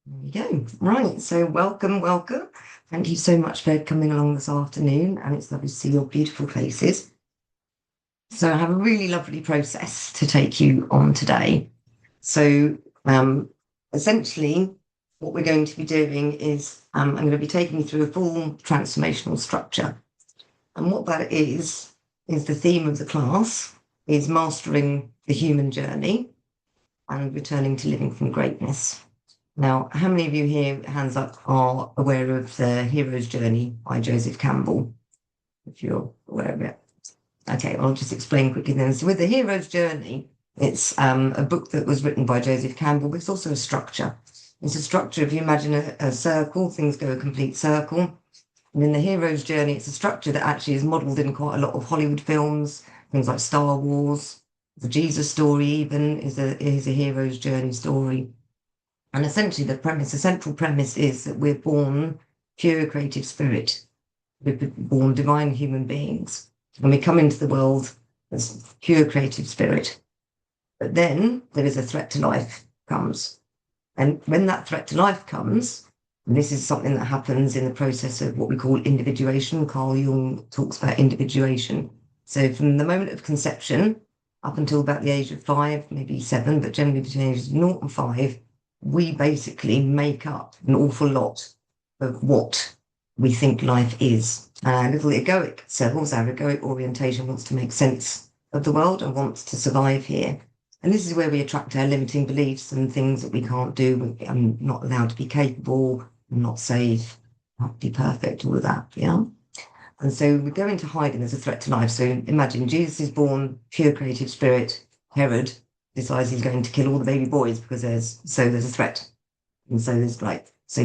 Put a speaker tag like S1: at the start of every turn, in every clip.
S1: There you go. Right. So welcome, welcome. Thank you so much for coming along this afternoon, and it's lovely to see your beautiful faces. So I have a really lovely process to take you on today. So um, essentially, what we're going to be doing is I'm going to be taking you through a full transformational structure. And what that is the theme of the class is mastering the human journey and returning to living from greatness. Now, how many of you here, hands up, are aware of the Hero's Journey by Joseph Campbell? If you're aware of it. Okay, I'll just explain quickly then. So with the Hero's Journey, it's a book that was written by Joseph Campbell, but it's also a structure. It's a structure, if you imagine a circle, things go a complete circle. And in the Hero's Journey, it's a structure that actually is modelled in quite a lot of Hollywood films, things like Star Wars. The Jesus story even is a hero's journey story. And essentially the central premise is that we're born pure creative spirit. We're born divine human beings. And we come into the world as pure creative spirit. But then there is a threat to life comes. And when that threat to life comes, and this is something that happens in the process of what we call individuation. Carl Jung talks about individuation. So from the moment of conception up until about the age of 5, maybe 7, but generally between ages of 0 and 5, we basically make up an awful lot of what we think life is. Our little egoic selves, our egoic orientation wants to make sense of the world and wants to survive here. And this is where we attract our limiting beliefs and things that we can't do. I'm not allowed to be capable, I'm not safe, not be perfect, all of that, yeah? And so we go into hiding as a threat to life. So imagine Jesus is born, pure creative spirit. Herod decides he's going to kill all the baby boys because there's a threat. And so so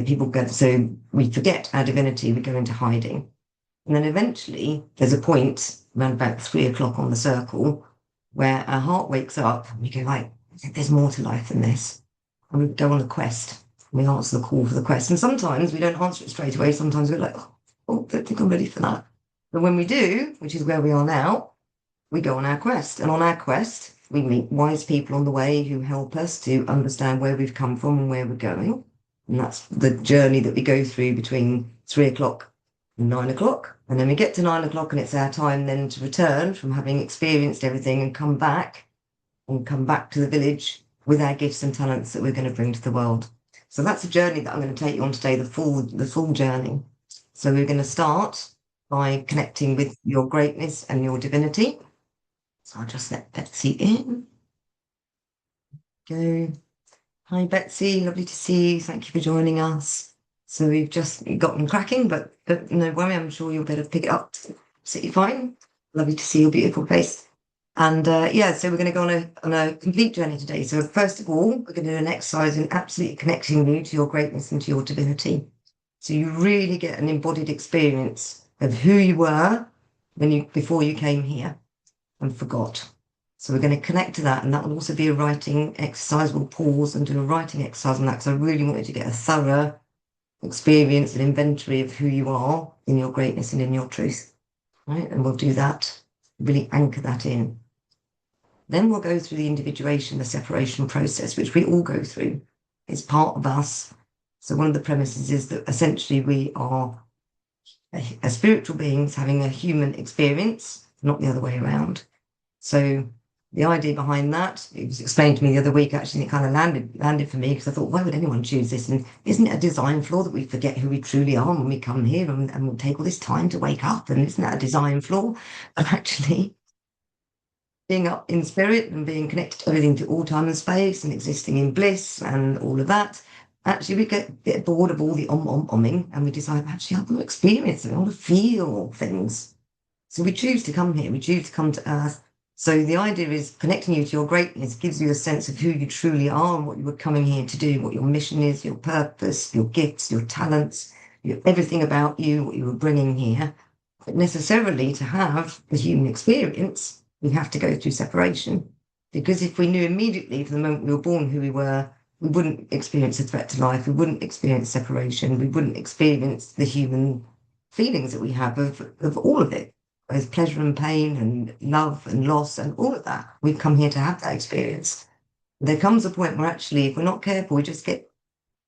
S1: we forget our divinity, we go into hiding. And then eventually there's a point around about 3 o'clock on the circle where our heart wakes up and we go like, there's more to life than this. And we go on a quest. We answer the call for the quest. And sometimes we don't answer it straight away. Sometimes we're like, oh, I don't think I'm ready for that. But when we do, which is where we are now, we go on our quest. And on our quest, we meet wise people on the way who help us to understand where we've come from and where we're going. And that's the journey that we go through between 3 o'clock and 9 o'clock. And then we get to 9 o'clock and it's our time then to return from having experienced everything and come back to the village with our gifts and talents that we're going to bring to the world. So that's a journey that I'm going to take you on today, the full journey. So we're going to start by connecting with your greatness and your divinity. So I'll just let Betsy in. Go. Hi, Betsy. Lovely to see you. Thank you for joining us. So we've just gotten cracking, but no worry, I'm sure you'll be able to pick it up. Absolutely fine. Lovely to see your beautiful face. And so we're going to go on a complete journey today. So first of all, we're going to do an exercise in absolutely connecting you to your greatness and to your divinity. So you really get an embodied experience of who you were before you came here and forgot. So we're going to connect to that, and that will also be a writing exercise. We'll pause and do a writing exercise on that because I really wanted to get a thorough experience and inventory of who you are in your greatness and in your truth. Right? And we'll do that, really anchor that in. Then we'll go through the individuation, the separation process, which we all go through. It's part of us. So one of the premises is that essentially we are a spiritual beings having a human experience, not the other way around. So the idea behind that, it was explained to me the other week, actually, and it kind of landed for me because I thought, why would anyone choose this? And isn't it a design flaw that we forget who we truly are when we come here and we'll take all this time to wake up? And isn't that a design flaw? And actually, being up in spirit and being connected to everything, to all time and space and existing in bliss and all of that, actually we get a bit bored of all the omming and we decide, actually, I want to experience it, I want to feel things. So we choose to come here, we choose to come to Earth. So the idea is connecting you to your greatness gives you a sense of who you truly are and what you were coming here to do, what your mission is, your purpose, your gifts, your talents, everything about you, what you were bringing here. But necessarily to have the human experience, we have to go through separation. Because if we knew immediately from the moment we were born who we were, we wouldn't experience a threat to life, we wouldn't experience separation, we wouldn't experience the human feelings that we have of all of it, both pleasure and pain and love and loss and all of that. We've come here to have that experience. There comes a point where actually, if we're not careful, we just get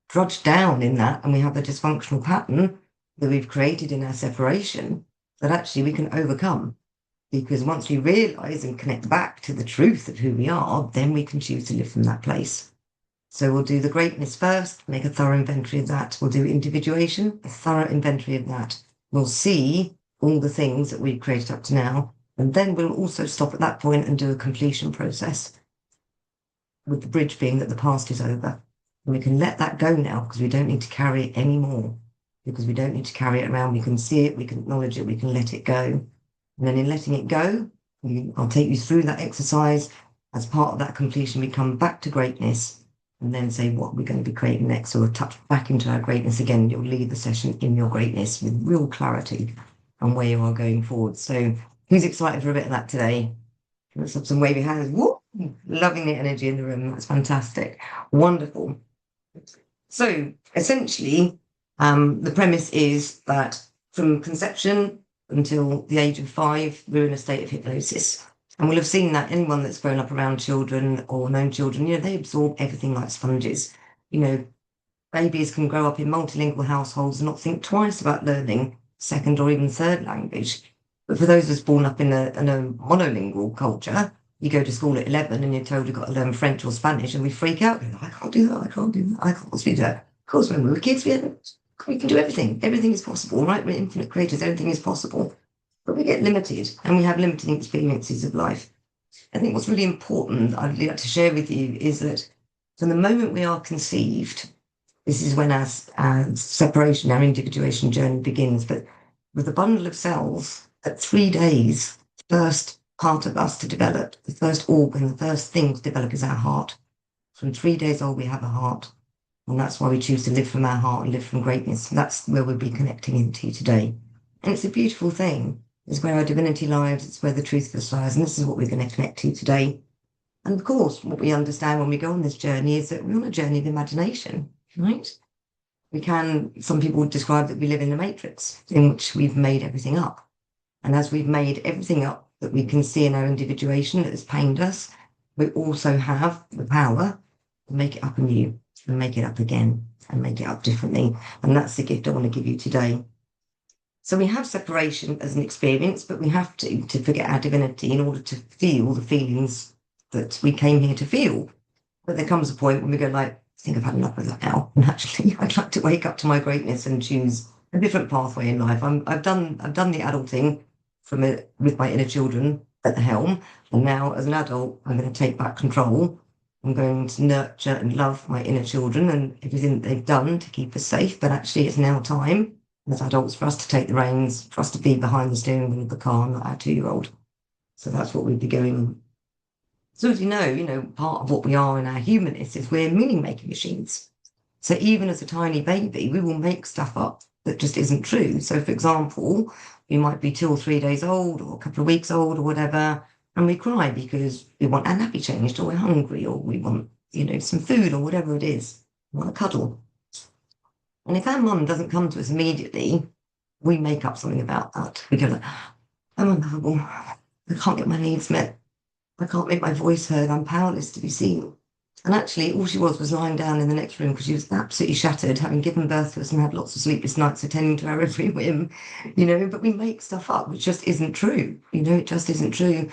S1: drudge down in that and we have a dysfunctional pattern that we've created in our separation that actually we can overcome. Because once we realize and connect back to the truth of who we are, then we can choose to live from that place. So we'll do the greatness first, make a thorough inventory of that. We'll do individuation, a thorough inventory of that. We'll see all the things that we've created up to now. And then we'll also stop at that point and do a completion process, with the bridge being that the past is over. And we can let that go now because we don't need to carry it anymore. Because we don't need to carry it around. We can see it, we can acknowledge it, we can let it go. And then in letting it go, I'll take you through that exercise. As part of that completion, we come back to greatness and then say what we're going to be creating next. So we'll touch back into our greatness again. You'll lead the session in your greatness with real clarity on where you are going forward. So who's excited for a bit of that today? Let's have some wavy hands. Woo! Loving the energy in the room. That's fantastic. Wonderful. So essentially, the premise is that from conception until the age of 5, we're in a state of hypnosis. And we'll have seen that anyone that's grown up around children or known children, they absorb everything like sponges. Babies can grow up in multilingual households and not think twice about learning second or even third language. But for those of us born up in a monolingual culture, you go to school at 11 and you're told you've got to learn French or Spanish, and we freak out. I can't do that. I can't do that. I can't speak that. Of course, when we were kids, we can do everything. Everything is possible, right? We're infinite creators. Everything is possible. But we get limited and we have limiting experiences of life. I think what's really important I'd like to share with you is that from the moment we are conceived, this is when our separation, our individuation journey begins. But with a bundle of cells, at 3 days, the first part of us to develop, the first organ, the first thing to develop is our heart. From 3 days old, we have a heart. And that's why we choose to live from our heart and live from greatness. That's where we'll be connecting into today. And it's a beautiful thing. It's where our divinity lies. It's where the truth of us lies. And this is what we're going to connect to today. And of course, what we understand when we go on this journey is that we're on a journey of imagination, right? Some people describe that we live in the matrix in which we've made everything up. And as we've made everything up that we can see in our individuation that has pained us, we also have the power to make it up anew and make it up again and make it up differently. And that's the gift I want to give you today. So we have separation as an experience, but we have to forget our divinity in order to feel the feelings that we came here to feel. But there comes a point when we go like, I think I've had enough of that now. And actually, I'd like to wake up to my greatness and choose a different pathway in life. I've done the adulting with my inner children at the helm. And now as an adult, I'm going to take back control. I'm going to nurture and love my inner children and everything that they've done to keep us safe. But actually, it's now time as adults for us to take the reins, for us to be behind the steering wheel of the car, not our 2-year-old. So that's what we'd be going on. So as you know, part of what we are in our humanness is we're meaning-making machines. So even as a tiny baby, we will make stuff up that just isn't true. So for example, we might be 2 or 3 days old or a couple of weeks old or whatever, and we cry because we want our nappy changed or we're hungry or we want, some food or whatever it is. We want a cuddle. And if our mum doesn't come to us immediately, we make up something about that. We go like, I'm unlovable. I can't get my needs met. I can't make my voice heard. I'm powerless to be seen. And actually, all she was lying down in the next room because she was absolutely shattered, having given birth to us and had lots of sleepless nights attending to our every whim, But we make stuff up, which just isn't true. It just isn't true.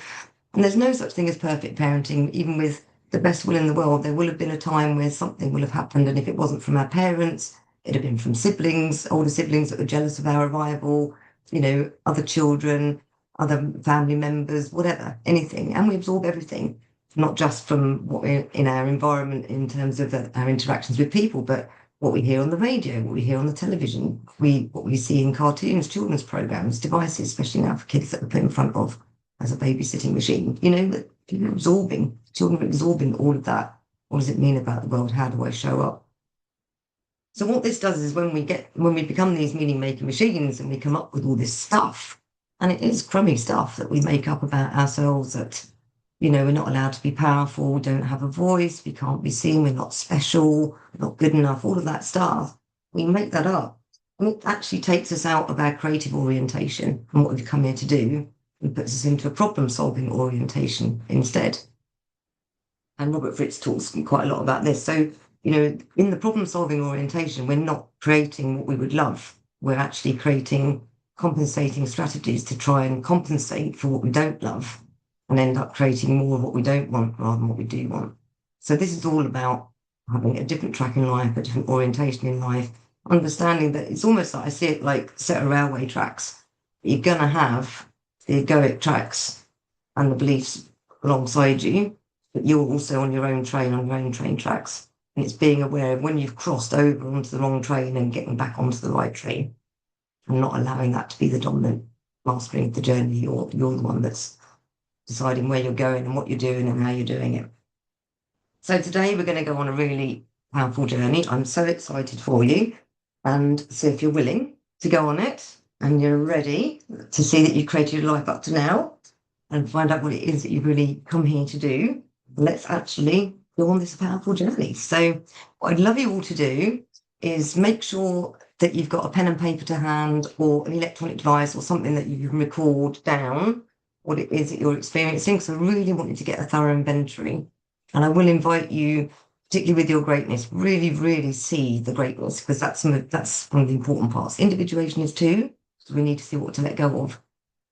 S1: And there's no such thing as perfect parenting. Even with the best will in the world, there will have been a time where something will have happened. And if it wasn't from our parents, it'd have been from siblings, older siblings that were jealous of our arrival, other children, other family members, whatever, anything. And we absorb everything, not just from what we're in our environment in terms of our interactions with people, but what we hear on the radio, what we hear on the television, what we see in cartoons, children's programs, devices, especially now for kids that are put in front of as a babysitting machine, that people are absorbing, children are absorbing all of that. What does it mean about the world? How do I show up? So what this does is when we become these meaning-making machines and we come up with all this stuff, and it is crummy stuff that we make up about ourselves that, we're not allowed to be powerful, we don't have a voice, we can't be seen, we're not special, we're not good enough, all of that stuff. We make that up. And it actually takes us out of our creative orientation and what we've come here to do and puts us into a problem-solving orientation instead. And Robert Fritz talks quite a lot about this. So in the problem-solving orientation, we're not creating what we would love. We're actually creating compensating strategies to try and compensate for what we don't love and end up creating more of what we don't want rather than what we do want. So this is all about having a different track in life, a different orientation in life, understanding that it's almost like I see it like a set of railway tracks. You're going to have the egoic tracks and the beliefs alongside you, but you're also on your own train tracks. And it's being aware of when you've crossed over onto the wrong train and getting back onto the right train and not allowing that to be the dominant mastering of the journey. You're the one that's deciding where you're going and what you're doing and how you're doing it. So today we're going to go on a really powerful journey. I'm so excited for you. And so if you're willing to go on it and you're ready to see that you've created your life up to now and find out what it is that you've really come here to do, let's actually go on this powerful journey. So what I'd love you all to do is make sure that you've got a pen and paper to hand or an electronic device or something that you can record down what it is that you're experiencing. So I really want you to get a thorough inventory. And I will invite you, particularly with your greatness, really, really see the greatness, because that's one of the important parts. Individuation is too, so we need to see what to let go of.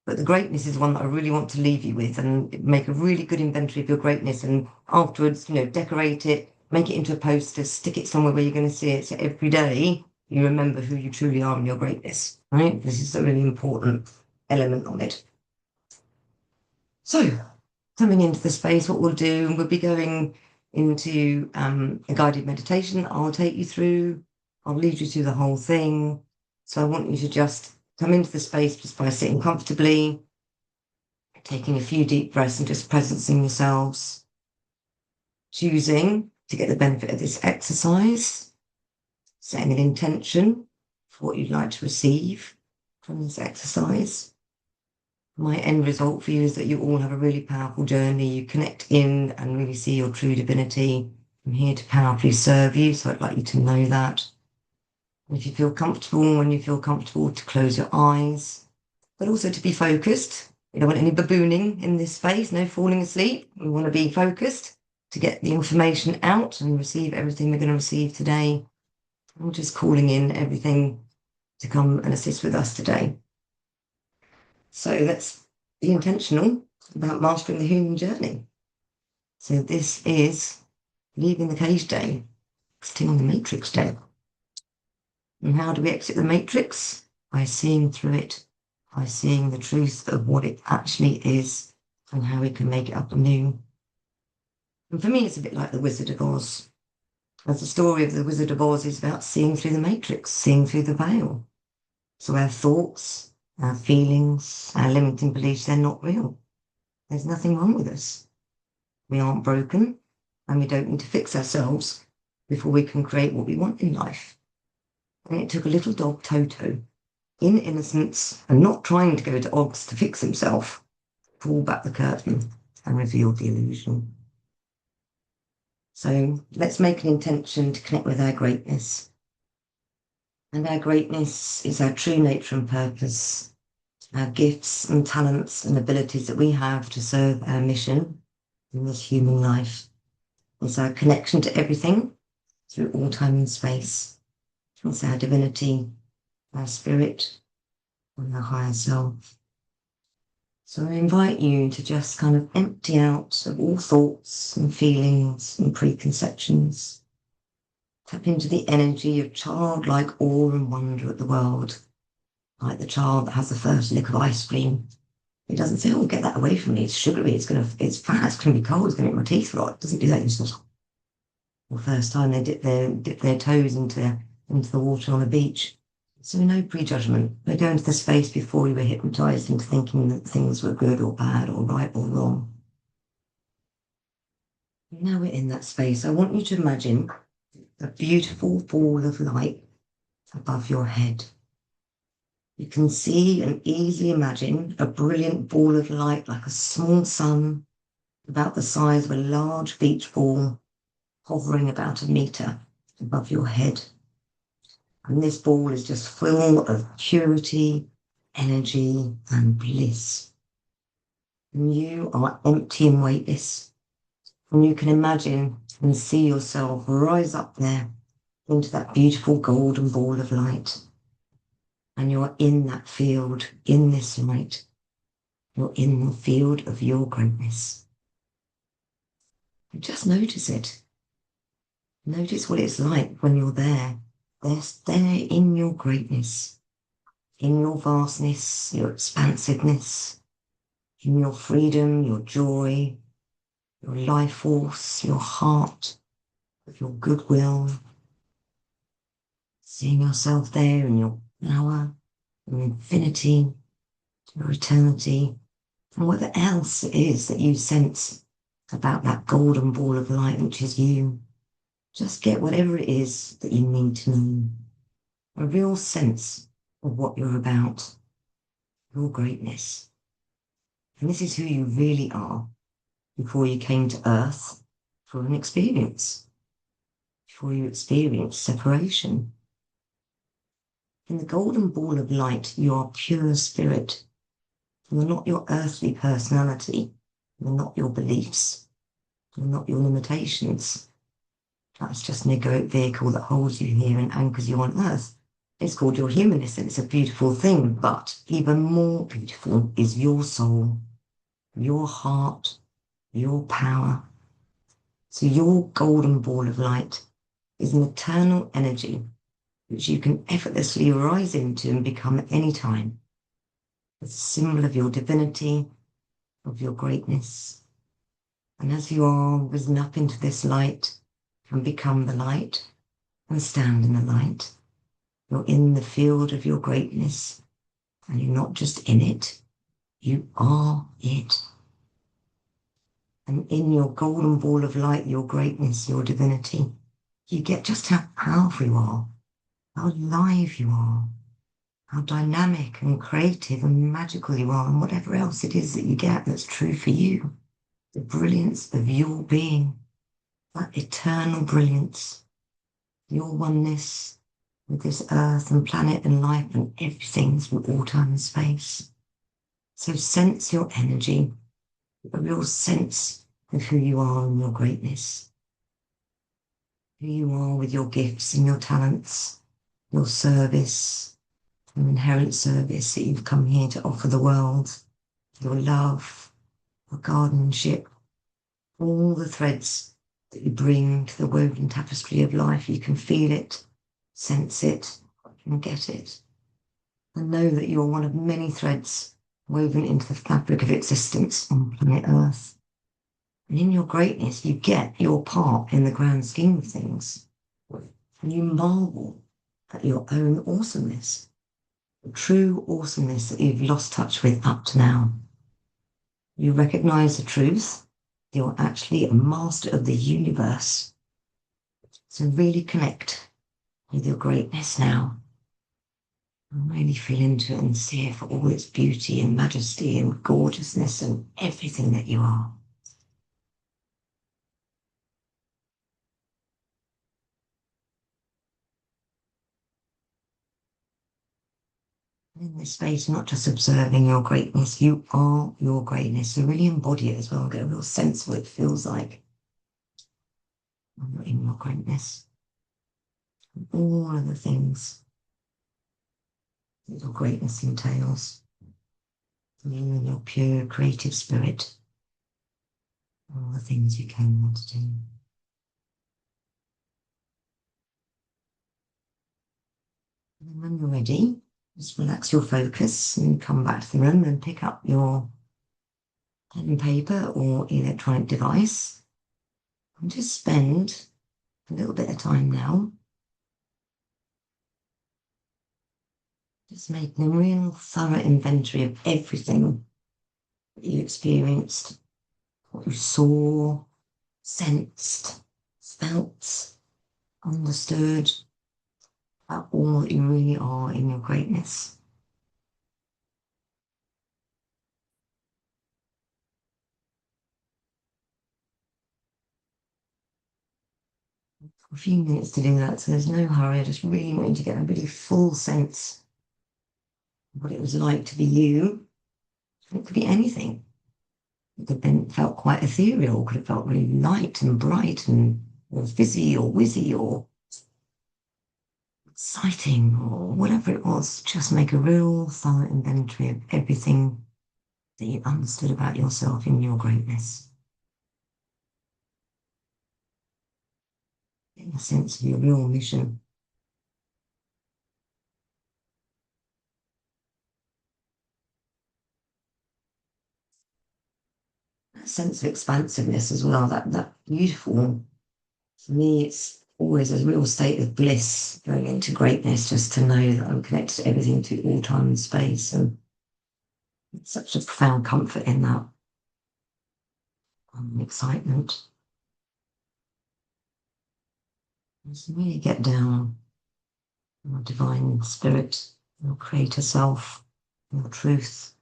S1: But the greatness is one that I really want to leave you with, and make a really good inventory of your greatness. And afterwards, decorate it, make it into a poster, stick it somewhere where you're going to see it. So every day you remember who you truly are and your greatness, right? This is a really important element on it. So coming into the space, what we'll do, we'll be going into a guided meditation. I'll take you through, I'll lead you through the whole thing. So I want you to just come into the space just by sitting comfortably, taking a few deep breaths and just presencing yourselves, choosing to get the benefit of this exercise, setting an intention for what you'd like to receive from this exercise. My end result for you is that you all have a really powerful journey. You connect in and really see your true divinity. I'm here to powerfully serve you, so I'd like you to know that. And if you feel comfortable, when you feel comfortable, to close your eyes, but also to be focused. We don't want any babooning in this space, no falling asleep. We want to be focused to get the information out and receive everything we're going to receive today. I'm just calling in everything to come and assist with us today. So let's be intentional about mastering the human journey. So this is leaving the cage day, exiting on the matrix day. And how do we exit the matrix? By seeing through it, by seeing the truth of what it actually is and how we can make it up anew. And for me, it's a bit like the Wizard of Oz. As the story of the Wizard of Oz is about seeing through the matrix, seeing through the veil. So our thoughts, our feelings, our limiting beliefs, they're not real. There's nothing wrong with us. We aren't broken, and we don't need to fix ourselves before we can create what we want in life. And it took a little dog, Toto, in innocence and not trying to go to Oz to fix himself, pull back the curtain and reveal the illusion. So let's make an intention to connect with our greatness. And our greatness is our true nature and purpose, our gifts and talents and abilities that we have to serve our mission in this human life. It's our connection to everything through all time and space. It's our divinity, our spirit, and our higher self. So I invite you to just kind of empty out of all thoughts and feelings and preconceptions. Tap into the energy of childlike awe and wonder at the world, like the child that has the first lick of ice cream. It doesn't say, "Oh, get that away from me, it's sugary, it's fat, it's going to be cold, it's going to make my teeth rot." It doesn't do that. It's just the first time they dip their toes into the water on the beach. So no prejudgment. They go into the space before you were hypnotized into thinking that things were good or bad or right or wrong. Now we're in that space. I want you to imagine a beautiful ball of light above your head. You can see and easily imagine a brilliant ball of light like a small sun, about the size of a large beach ball, hovering about 1 meter above your head. And this ball is just full of purity, energy, and bliss. And you are empty and weightless. And you can imagine and see yourself rise up there into that beautiful golden ball of light. And you're in that field, in this light. You're in the field of your greatness. And just notice it. Notice what it's like when you're there. There in your greatness, in your vastness, your expansiveness, in your freedom, your joy, your life force, your heart, your goodwill. Seeing yourself there in your power, your infinity, your eternity, and whatever else it is that you sense about that golden ball of light, which is you. Just get whatever it is that you need to know. A real sense of what you're about, your greatness. And this is who you really are before you came to Earth for an experience, before you experienced separation. In the golden ball of light, you are pure spirit. You're not your earthly personality. You're not your beliefs. You're not your limitations. That's just an egoic vehicle that holds you here and anchors you on Earth. It's called your humanness, and it's a beautiful thing, but even more beautiful is your soul, your heart, your power. So your golden ball of light is an eternal energy which you can effortlessly rise into and become at any time. It's a symbol of your divinity, of your greatness. And as you are risen up into this light and become the light and stand in the light, you're in the field of your greatness, and you're not just in it, you are it. And in your golden ball of light, your greatness, your divinity, you get just how powerful you are, how alive you are, how dynamic and creative and magical you are, and whatever else it is that you get that's true for you. The brilliance of your being, that eternal brilliance, your oneness with this earth and planet and life and everything through all time and space. So sense your energy, a real sense of who you are and your greatness, who you are with your gifts and your talents, your service, your inherent service that you've come here to offer the world, your love, your guardianship, all the threads that you bring to the woven tapestry of life. You can feel it, sense it, and get it. And know that you're one of many threads woven into the fabric of existence on planet Earth. And in your greatness, you get your part in the grand scheme of things. And you marvel at your own awesomeness, the true awesomeness that you've lost touch with up to now. You recognize the truth. You're actually a master of the universe. So really connect with your greatness now. And really feel into it and see it for all its beauty and majesty and gorgeousness and everything that you are. In this space, not just observing your greatness, you are your greatness. So really embody it as well, get a real sense of what it feels like when you're in your greatness. And all of the things that your greatness entails. You and your pure creative spirit. All the things you can want to do. And when you're ready, just relax your focus and come back to the room and pick up your pen and paper or electronic device. And just spend a little bit of time now just making a real thorough inventory of everything that you experienced, what you saw, sensed, felt, understood, about all that you really are in your greatness. For a few minutes to do that, so there's no hurry. I just really want you to get a really full sense of what it was like to be you. It could be anything. It could have been, felt quite ethereal, could have felt really light and bright and or fizzy or whizzy or exciting or whatever it was. Just make a real thorough inventory of everything that you understood about yourself in your greatness. In a sense of your real mission. That sense of expansiveness as well, that beautiful, for me, it's always a real state of bliss going into greatness, just to know that I'm connected to everything through all time and space. And it's such a profound comfort in that excitement. Just really get down your divine spirit, your creator self, your truth,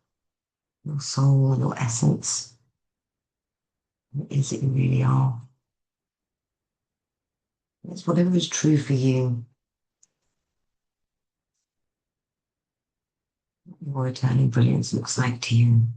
S1: your soul, your essence. What is it you really are? It's whatever is true for you, what your eternal brilliance looks like to you.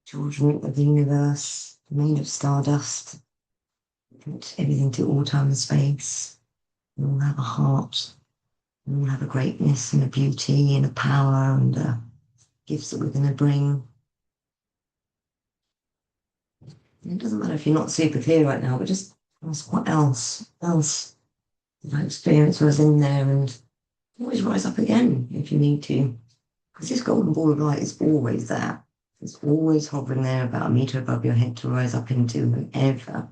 S1: Children of the universe, made of stardust, everything to all time and space. We all have a heart, we all have a greatness and a beauty and a power and gifts that we're going to bring. And it doesn't matter if you're not super clear right now, but just ask what else did I experience was in there, and always rise up again if you need to. Because this golden ball of light is always there. It's always hovering there about a meter above your head to rise up into whenever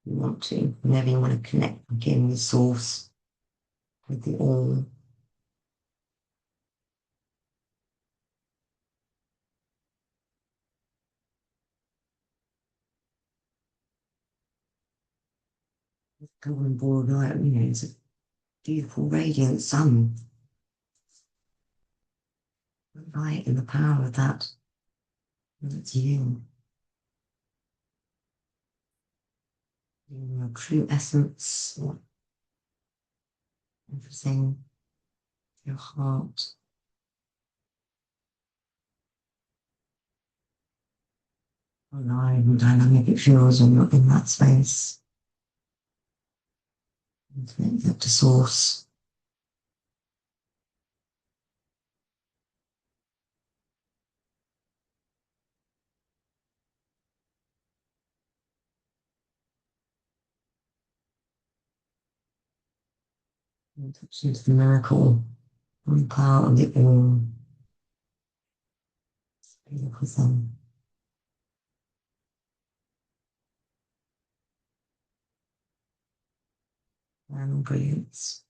S1: you want to, whenever you want to connect again with source, with the all. Golden ball of light, it's a beautiful radiant sun. The light and the power of that. And it's you. Your true essence, everything, your heart. Alive and dynamic it feels when you're in that space. And connect that to source. And touch into the miracle and power of the all. It's a beautiful thing. And brilliance.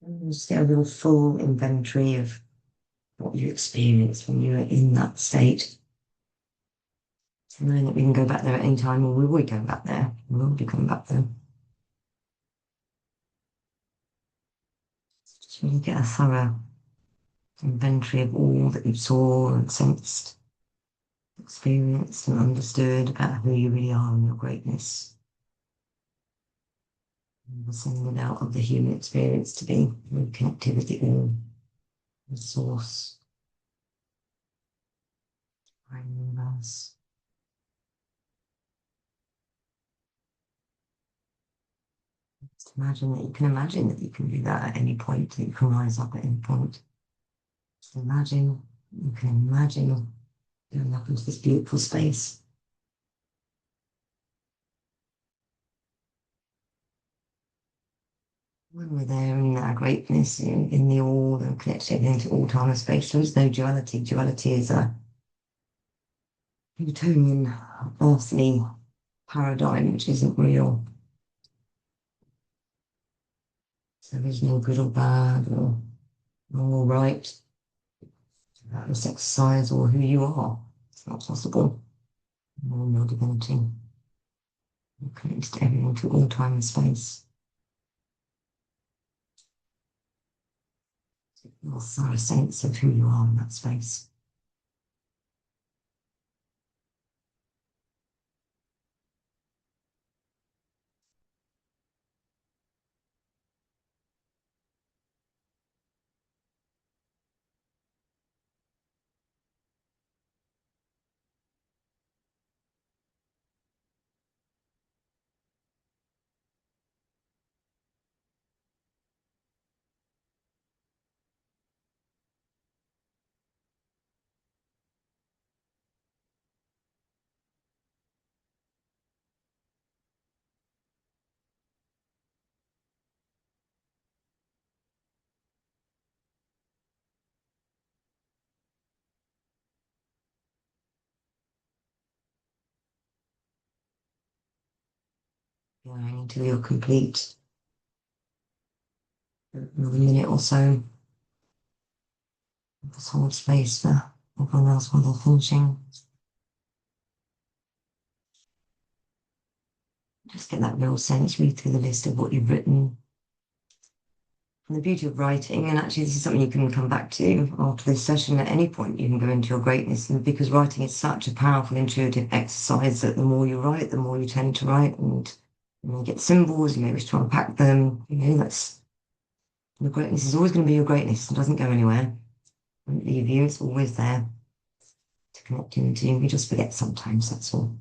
S1: And just get a real full inventory of what you experienced when you were in that state. So knowing that we can go back there at any time, or we will go back there. We will be coming back there. Just really get a thorough inventory of all that you saw and sensed, experienced and understood about who you really are and your greatness. And we're sending it out of the human experience to be really connected with the all, the source, our universe. Imagine that you can do that at any point, that you can rise up at any point. Just imagine, you can imagine going up into this beautiful space. When we're there in our greatness, in the all, and connected into all time and space, there is no duality. Duality is a Newtonian earthly paradigm which isn't real. So there's no good or bad or wrong or right about this exercise or who you are. It's not possible. Or your divinity. You're connected to everything, to all time and space. You'll have a sense of who you are in that space. Going until you're complete. Another minute or so. Just hold space for everyone else while they're finishing. Just get that real sense, read through the list of what you've written. And the beauty of writing, and actually this is something you can come back to after this session at any point, you can go into your greatness. And because writing is such a powerful intuitive exercise that the more you write, the more you tend to write, and you get symbols, you may wish to unpack them. That's your greatness is always going to be your greatness. It doesn't go anywhere. It won't leave you, it's always there to connect you into. We just forget sometimes, that's all.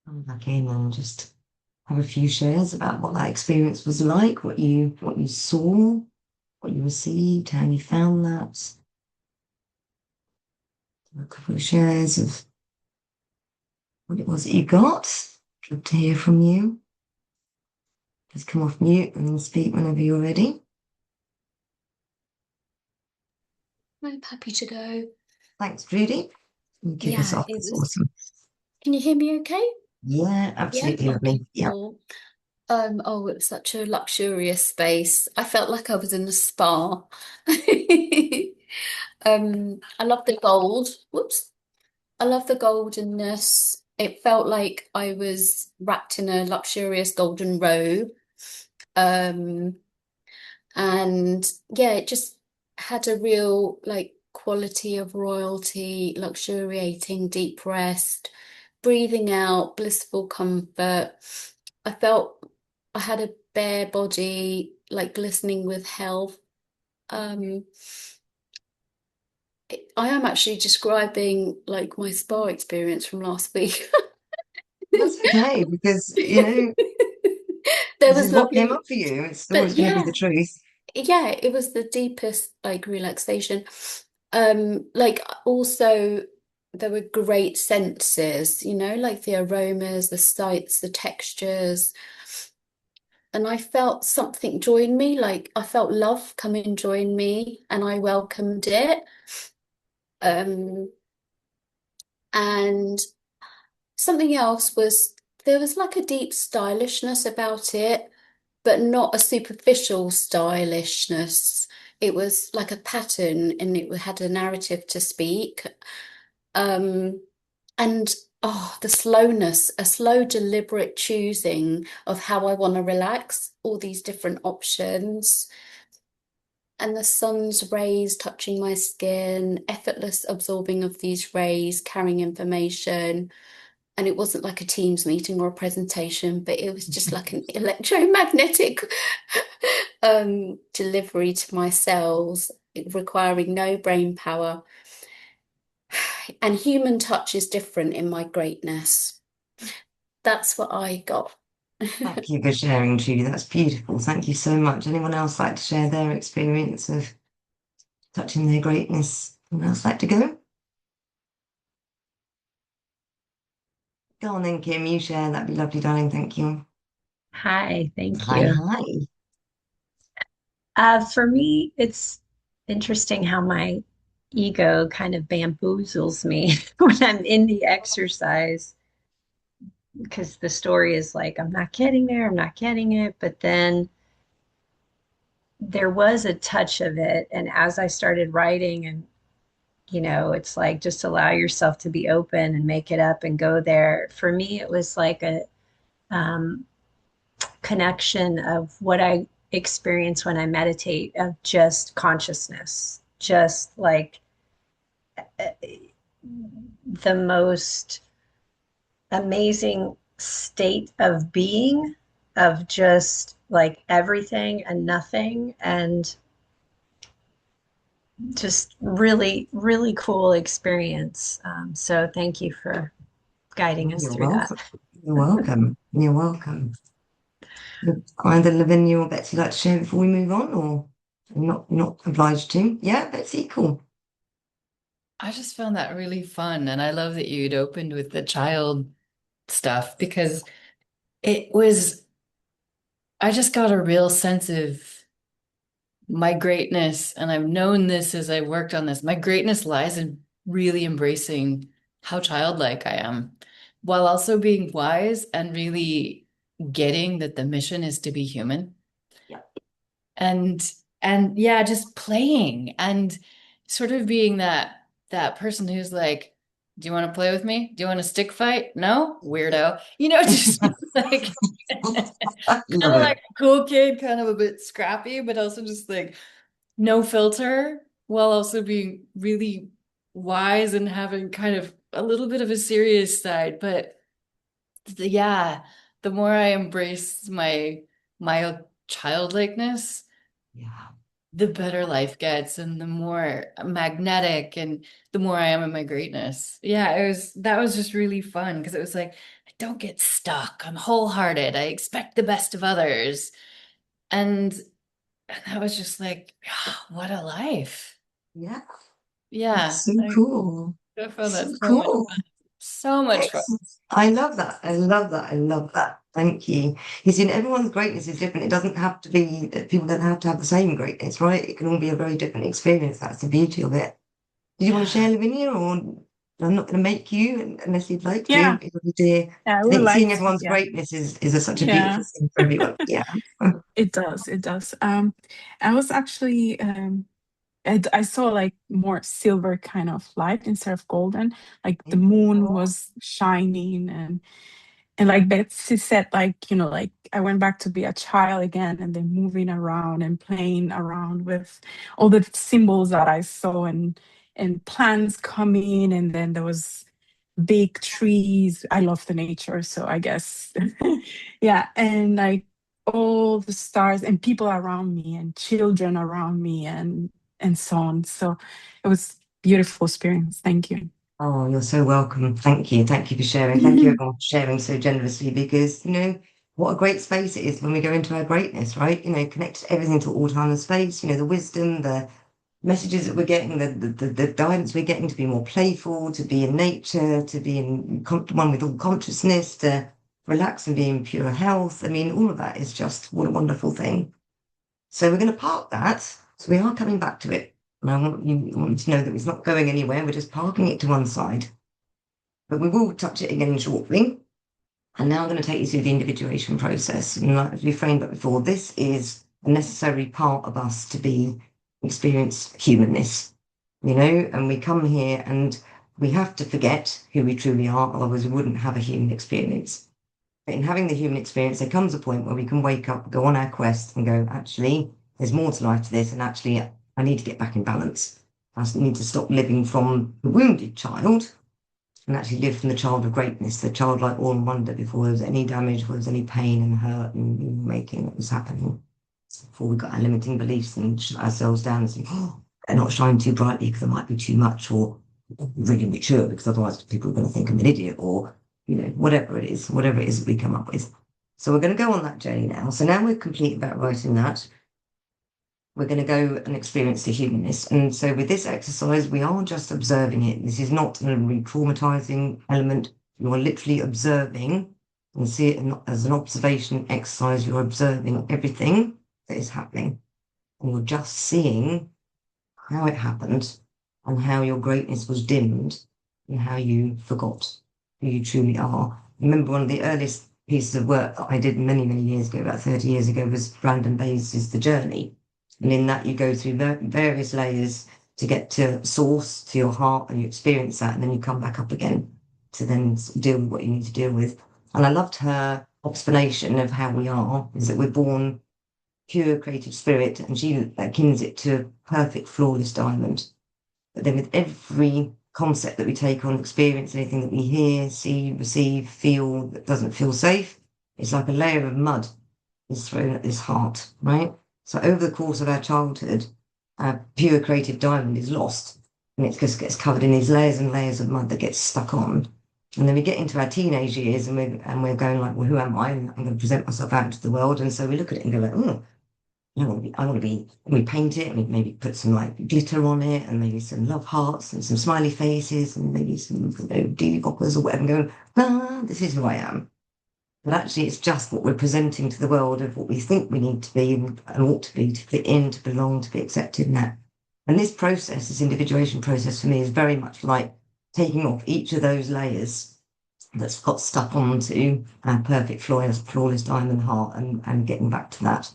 S1: Come back in and just have a few shares about what that experience was like, what you saw, what you received, how you found that. A couple of shares of what it was that you got. Good to hear from you. Just come off mute and then speak whenever you're ready.
S2: I'm happy to go.
S1: Thanks, Judy. You kick us
S2: Yeah,
S1: off.
S2: it
S1: That's
S2: was.
S1: awesome.
S2: Can you hear me okay?
S1: Yeah,
S2: Yeah.
S1: absolutely
S2: Okay,
S1: lovely. Yeah.
S2: cool. Oh, it was such a luxurious space. I felt like I was in a spa. I love the gold. Whoops. I love the goldenness. It felt like I was wrapped in a luxurious golden robe. Um, and yeah, it just had a real like quality of royalty, luxuriating deep rest, breathing out, blissful comfort. I felt I had a bare body, like glistening with health. Um, I am actually describing like my spa experience from last week.
S1: That's okay because,
S2: There
S1: this
S2: was
S1: is what came
S2: lovely,
S1: up for you. It's always
S2: but
S1: going to be
S2: yeah,
S1: the truth.
S2: yeah, it was the deepest like relaxation. Like also there were great senses, like the aromas, the sights, the textures. and I felt something join me, like I felt love come and join me, and I welcomed it. Um, and something else was there was like a deep stylishness about it, but not a superficial stylishness. It was like a pattern and it had a narrative to speak. Um, and oh, the slowness, a slow, deliberate choosing of how I want to relax, all these different options. And the sun's rays touching my skin, effortless absorbing of these rays, carrying information. And it wasn't like a Teams meeting or a presentation, but it was just like an electromagnetic delivery to my cells, requiring no brain power. And human touch is different in my greatness. That's what I got.
S1: Thank you for sharing, Judy. That's beautiful. Thank you so much. Anyone else like to share their experience of touching their greatness? Anyone else like to go? Go on then, Kim. You share. That'd be lovely, darling. Thank you.
S3: Hi, thank
S1: Hi,
S3: you.
S1: hi.
S3: For me, it's interesting how my ego kind of bamboozles me when I'm in the exercise because the story is like, I'm not getting there, I'm not getting it. But then there was a touch of it. And as I started writing, and it's like just allow yourself to be open and make it up and go there. For me, it was like a um, connection of what I experience when I meditate, of just consciousness, just like the most amazing state of being, of just like everything and nothing, and just really, really cool experience. So thank you for guiding us
S1: You're
S3: through that.
S1: welcome. You're welcome. You're welcome. Either Lavinia or Betsy like to share before we move on, or not obliged to? Yeah, Betsy, cool.
S4: I just found that really fun. And I love that you'd opened with the child stuff because it was, I just got a real sense of my greatness. And I've known this as I worked on this. My greatness lies in really embracing how childlike I am, while also being wise and really getting that the mission is to be human.
S1: Yeah.
S4: And yeah, just playing and sort of being that person who's like, do you want to play with me? Do you want to stick fight? No, weirdo. Just like kind
S1: Love
S4: of
S1: it.
S4: like a cool kid, kind of a bit scrappy, but also just like no filter, while also being really wise and having kind of a little bit of a serious side. But yeah, the more I embrace my childlikeness,
S1: Yeah.
S4: the better life gets and the more magnetic and the more I am in my greatness. Yeah, that was just really fun because it was like, I don't get stuck. I'm wholehearted. I expect the best of others. And that was just like, what a life.
S1: Yeah.
S4: Yeah,
S1: That's so
S4: I,
S1: cool.
S4: I found
S1: So
S4: that so much
S1: cool.
S4: fun. So much fun.
S1: Excellent. I love that. I love that. I love that. Thank you. You see, everyone's greatness is different. It doesn't have to be that people don't have to have the same greatness, right? It can all be a very different experience. That's the beauty of it. Do you want to
S4: Yeah.
S1: share, Lavinia, or I'm not going to make you unless you'd like to?
S5: Yeah,
S1: If you do.
S5: I
S1: I
S5: would
S1: think
S5: like
S1: seeing
S5: to.
S1: everyone's
S5: Yeah,
S1: greatness is such a
S5: yeah,
S1: beautiful thing for everyone. Yeah.
S5: it does. It does. I was actually I saw like more silver kind of light instead of golden. Like the moon was shining, and like Betsy said, like like I went back to be a child again, and then moving around and playing around with all the symbols that I saw, and plants coming, and then there was big trees. I love the nature, so I guess yeah, and like all the stars and people around me and children around me and so on. So it was beautiful experience. Thank you.
S1: Oh, you're so welcome. Thank you. Thank you for sharing. Thank you, everyone, for sharing so generously because, what a great space it is when we go into our greatness, right? Connect everything to all time and space, the wisdom, the messages that we're getting, the guidance we're getting to be more playful, to be in nature, to be in one with all consciousness, to relax and be in pure health. I mean, all of that is just what a wonderful thing. So we're going to park that. So we are coming back to it. And I want you to know that it's not going anywhere. We're just parking it to one side. But we will touch it again shortly. And now I'm going to take you through the individuation process. And like we framed up before, this is a necessary part of us to experience humanness, and we come here and we have to forget who we truly are, otherwise we wouldn't have a human experience. But in having the human experience, there comes a point where we can wake up, go on our quest and go, actually, there's more to life to this, and actually, I need to get back in balance. I need to stop living from the wounded child and actually live from the child of greatness, the childlike awe and wonder before there was any damage, before there was any pain and hurt and making that was happening. Before we got our limiting beliefs and shut ourselves down and think, oh, they're not shining too brightly because there might be too much, or really mature because otherwise people are going to think I'm an idiot, or whatever it is that we come up with. So we're going to go on that journey now. So now we're complete about writing that. We're going to go and experience the humanness. And so with this exercise, we are just observing it. This is not a re-traumatizing element. You are literally observing and see it as an observation exercise. You're observing everything that is happening. And you're just seeing how it happened and how your greatness was dimmed and how you forgot who you truly are. Remember, one of the earliest pieces of work that I did many, many years ago, about 30 years ago, was Brandon Bayes' The Journey. And in that, you go through various layers to get to source, to your heart, and you experience that, and then you come back up again to then deal with what you need to deal with. And I loved her explanation of how we are, is that we're born pure creative spirit, and she likens it to a perfect, flawless diamond. But then with every concept that we take on, experience, anything that we hear, see, receive, feel that doesn't feel safe, it's like a layer of mud is thrown at this heart, right? So over the course of our childhood, our pure creative diamond is lost, and it just gets covered in these layers and layers of mud that gets stuck on. And then we get into our teenage years, and we're going like, well, who am I? And I'm going to present myself out into the world. And so we look at it and go like, oh, I want to be, and we paint it, and we maybe put some like glitter on it, and maybe some love hearts and some smiley faces, and maybe some deely boppers or whatever, and go, this is who I am. But actually, it's just what we're presenting to the world of what we think we need to be and ought to be, to fit in, to belong, to be accepted in that. And this process, this individuation process for me, is very much like taking off each of those layers that's got stuck onto our perfect, flawless diamond heart and getting back to that.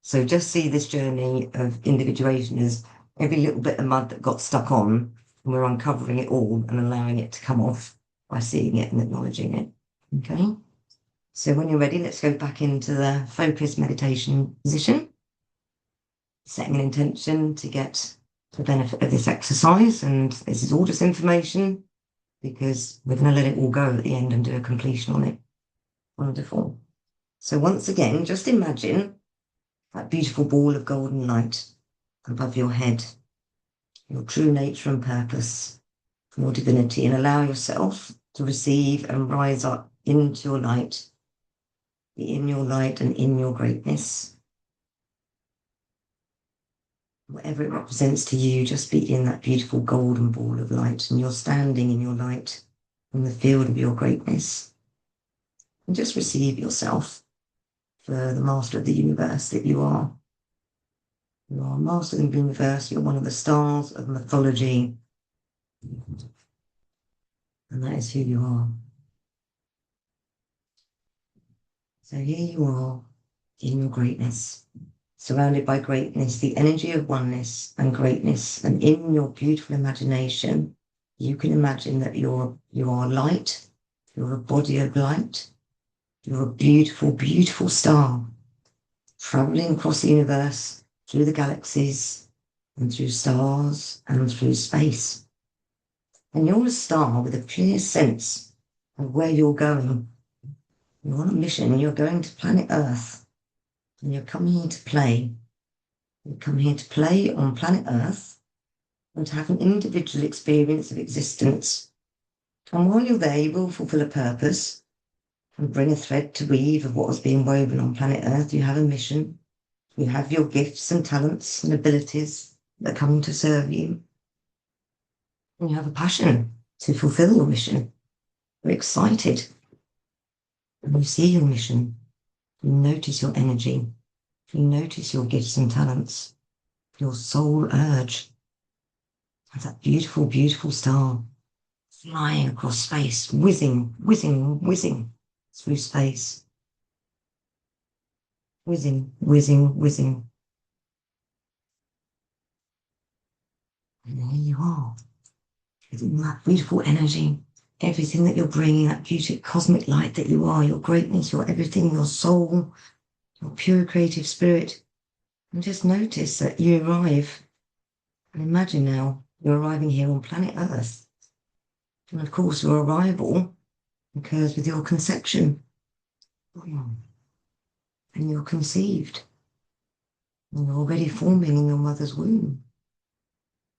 S1: So just see this journey of individuation as every little bit of mud that got stuck on, and we're uncovering it all and allowing it to come off by seeing it and acknowledging it. Okay? So when you're ready, let's go back into the focused meditation position, setting an intention to get the benefit of this exercise. And this is all just information because we're going to let it all go at the end and do a completion on it. Wonderful. So once again, just imagine that beautiful ball of golden light above your head, your true nature and purpose, your divinity, and allow yourself to receive and rise up into your light. Be in your light and in your greatness. Whatever it represents to you, just be in that beautiful golden ball of light, and you're standing in your light in the field of your greatness. And just receive yourself for the master of the universe that you are. You are a master of the universe, you're one of the stars of mythology, and that is who you are. So here you are in your greatness, surrounded by greatness, the energy of oneness and greatness. And in your beautiful imagination, you can imagine that you are light, you're a body of light, you're a beautiful, beautiful star, traveling across the universe, through the galaxies, and through stars, and through space. And you're a star with a clear sense of where you're going. You're on a mission, you're going to planet Earth, and you're coming here to play. You come here to play on planet Earth and to have an individual experience of existence. And while you're there, you will fulfill a purpose and bring a thread to weave of what is being woven on planet Earth. You have a mission. You have your gifts and talents and abilities that come to serve you. And you have a passion to fulfill your mission. You're excited. And you see your mission. You notice your energy. You notice your gifts and talents, your soul urge. And that beautiful, beautiful star flying across space, whizzing, whizzing, whizzing through space. Whizzing, whizzing, whizzing. And there you are, with all that beautiful energy, everything that you're bringing, that beautiful cosmic light that you are, your greatness, your everything, your soul, your pure creative spirit. And just notice that you arrive. And imagine now you're arriving here on planet Earth. And of course, your arrival occurs with your conception. And you're conceived. And you're already forming in your mother's womb.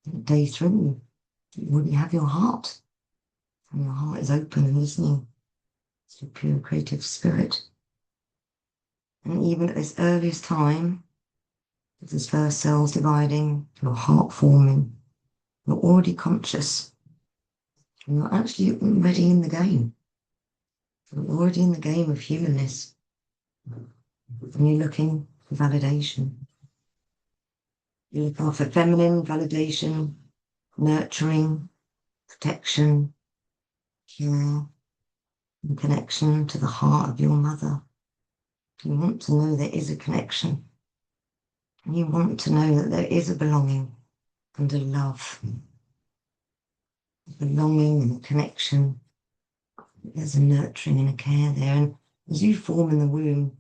S1: And at day 3, you already have your heart. And your heart is open and listening to your pure creative spirit. And even at this earliest time, with these first cells dividing, your heart forming, you're already conscious. And you're actually already in the game. You're already in the game of humanness. And you're looking for validation. You're looking for feminine validation, nurturing, protection, care, and connection to the heart of your mother. You want to know there is a connection. And you want to know that there is a belonging and a love. A belonging and a connection. There's a nurturing and a care there. And as you form in the womb,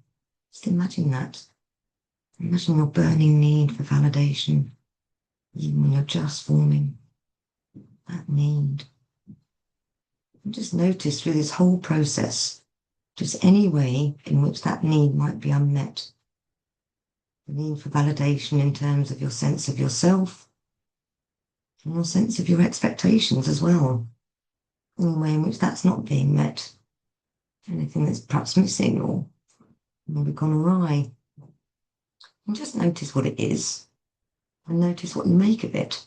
S1: just imagine that. Imagine your burning need for validation, even when you're just forming, that need. And just notice through this whole process, just any way in which that need might be unmet. The need for validation in terms of your sense of yourself, and your sense of your expectations as well. Any way in which that's not being met. Anything that's perhaps missing or maybe gone awry. And just notice what it is, and notice what you make of it.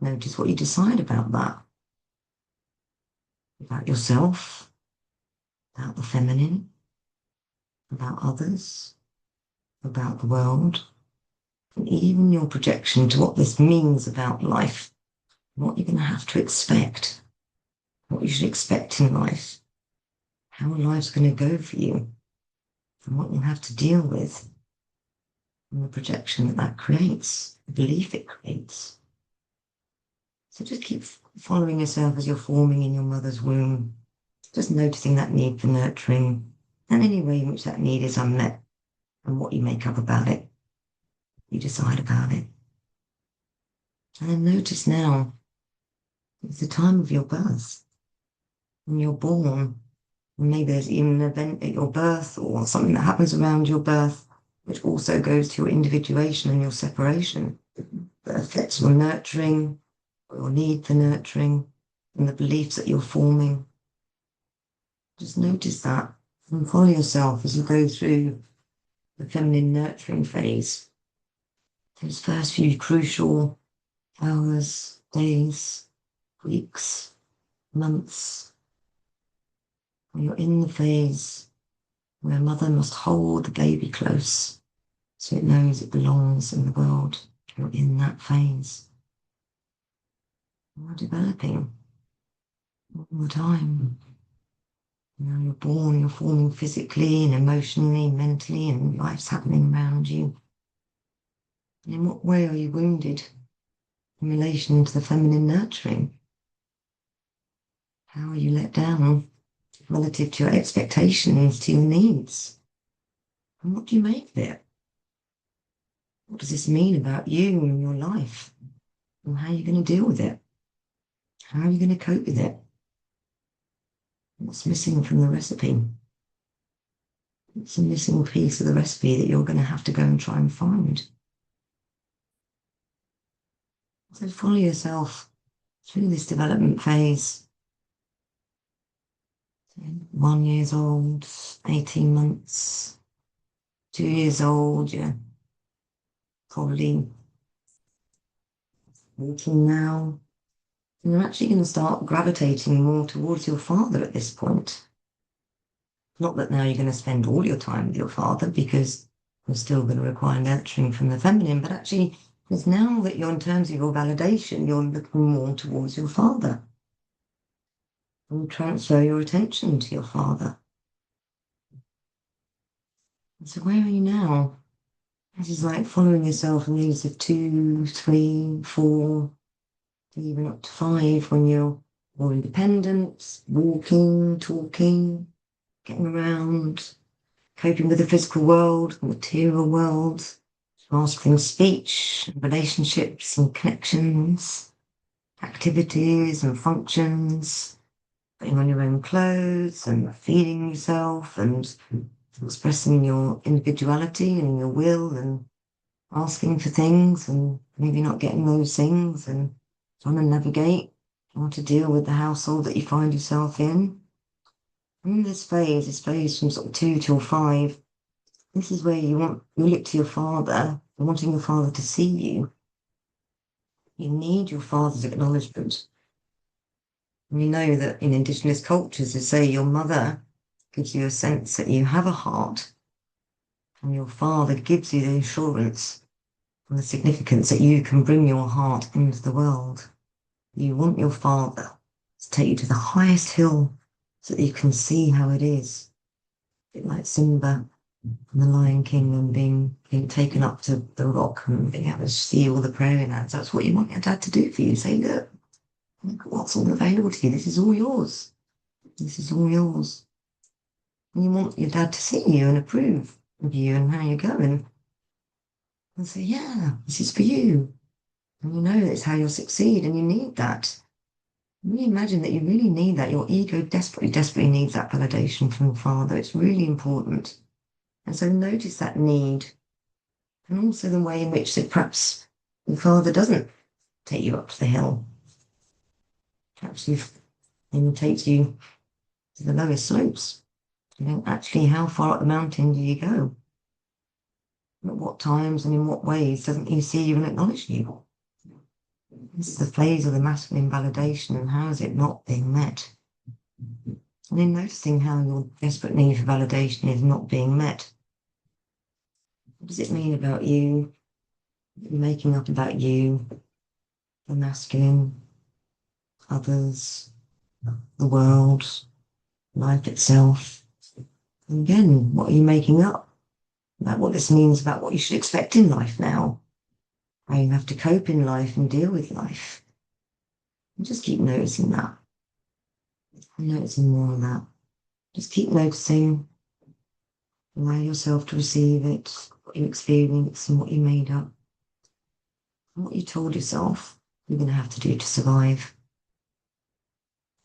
S1: Notice what you decide about that. About yourself, about the feminine, about others, about the world, and even your projection to what this means about life, what you're going to have to expect, what you should expect in life, how life's going to go for you, and what you'll have to deal with, and the projection that that creates, the belief it creates. So just keep following yourself as you're forming in your mother's womb, just noticing that need for nurturing, and any way in which that need is unmet, and what you make up about it, you decide about it. And then notice now, it's the time of your birth, when you're born, and maybe there's even an event at your birth or something that happens around your birth, which also goes to your individuation and your separation, that affects your nurturing, or your need for nurturing, and the beliefs that you're forming. Just notice that and follow yourself as you go through the feminine nurturing phase. Those first few crucial hours, days, weeks, months, when you're in the phase where mother must hold the baby close so it knows it belongs in the world. You're in that phase. You're developing all the time. You know, you're born, you're forming physically and emotionally, mentally, and life's happening around you. And in what way are you wounded in relation to the feminine nurturing? How are you let down relative to your expectations, to your needs? And what do you make of it? What does this mean about you and your life? And how are you going to deal with it? How are you going to cope with it? What's missing from the recipe? It's a missing piece of the recipe that you're going to have to go and try and find. So follow yourself through this development phase. 1 year old, 18 months, 2 years old, you're probably walking now. And you're actually going to start gravitating more towards your father at this point. Not that now you're going to spend all your time with your father, because you're still going to require nurturing from the feminine, but actually, it's now that you're in terms of your validation, you're looking more towards your father. And transfer your attention to your father. So where are you now? This is like following yourself in the ages of 2, 3, 4, even up to 5, when you're more independent, walking, talking, getting around, coping with the physical world, the material world, mastering speech, relationships and connections, activities and functions, putting on your own clothes and feeding yourself and expressing your individuality and your will and asking for things and maybe not getting those things and trying to navigate how to deal with the household that you find yourself in. In this phase from sort of 2 till 5, this is where you look to your father, and wanting your father to see you. You need your father's acknowledgement. And you know that in Indigenous cultures, they say your mother gives you a sense that you have a heart, and your father gives you the assurance and the significance that you can bring your heart into the world. You want your father to take you to the highest hill so that you can see how it is. A bit like Simba and the Lion King and being taken up to the rock and being able to see all the prairie lands. That's what you want your dad to do for you. Say, look at what's all available to you. This is all yours. This is all yours. And you want your dad to see you and approve of you and how you're going. And say, yeah, this is for you. And you know it's how you'll succeed, and you need that. Really imagine that you really need that. Your ego desperately, desperately needs that validation from the father. It's really important. And so notice that need, and also the way in which that perhaps your father doesn't take you up to the hill. Perhaps he takes you to the lowest slopes. You know, actually, how far up the mountain do you go? And at what times and in what ways doesn't he see you and acknowledge you? This is the phase of the masculine validation, and how is it not being met? And in noticing how your desperate need for validation is not being met, what does it mean about you, making up about you, the masculine, others, the world, life itself? And again, what are you making up about what this means about what you should expect in life now? How you have to cope in life and deal with life. And just keep noticing that. Noticing more of that. Just keep noticing. Allow yourself to receive it, what you experience and what you made up. And what you told yourself you're going to have to do to survive.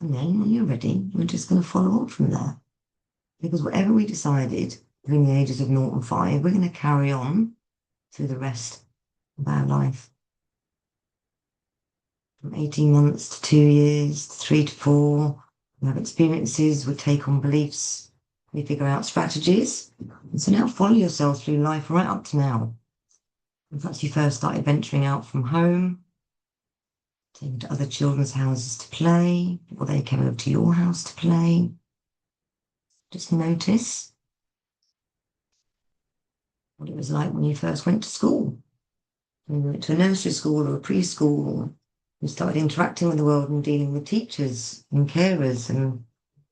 S1: And then when you're ready, we're just going to follow on from there. Because whatever we decided between the ages of 0 and 5, we're going to carry on through the rest of our life. From 18 months to 2 years, 3 to 4, we have experiences, we take on beliefs, we figure out strategies. And so now follow yourself through life right up to now. And perhaps you first started venturing out from home, taking to other children's houses to play, or they came over to your house to play. Just notice what it was like when you first went to school. When you went to a nursery school or a preschool, you started interacting with the world and dealing with teachers and carers and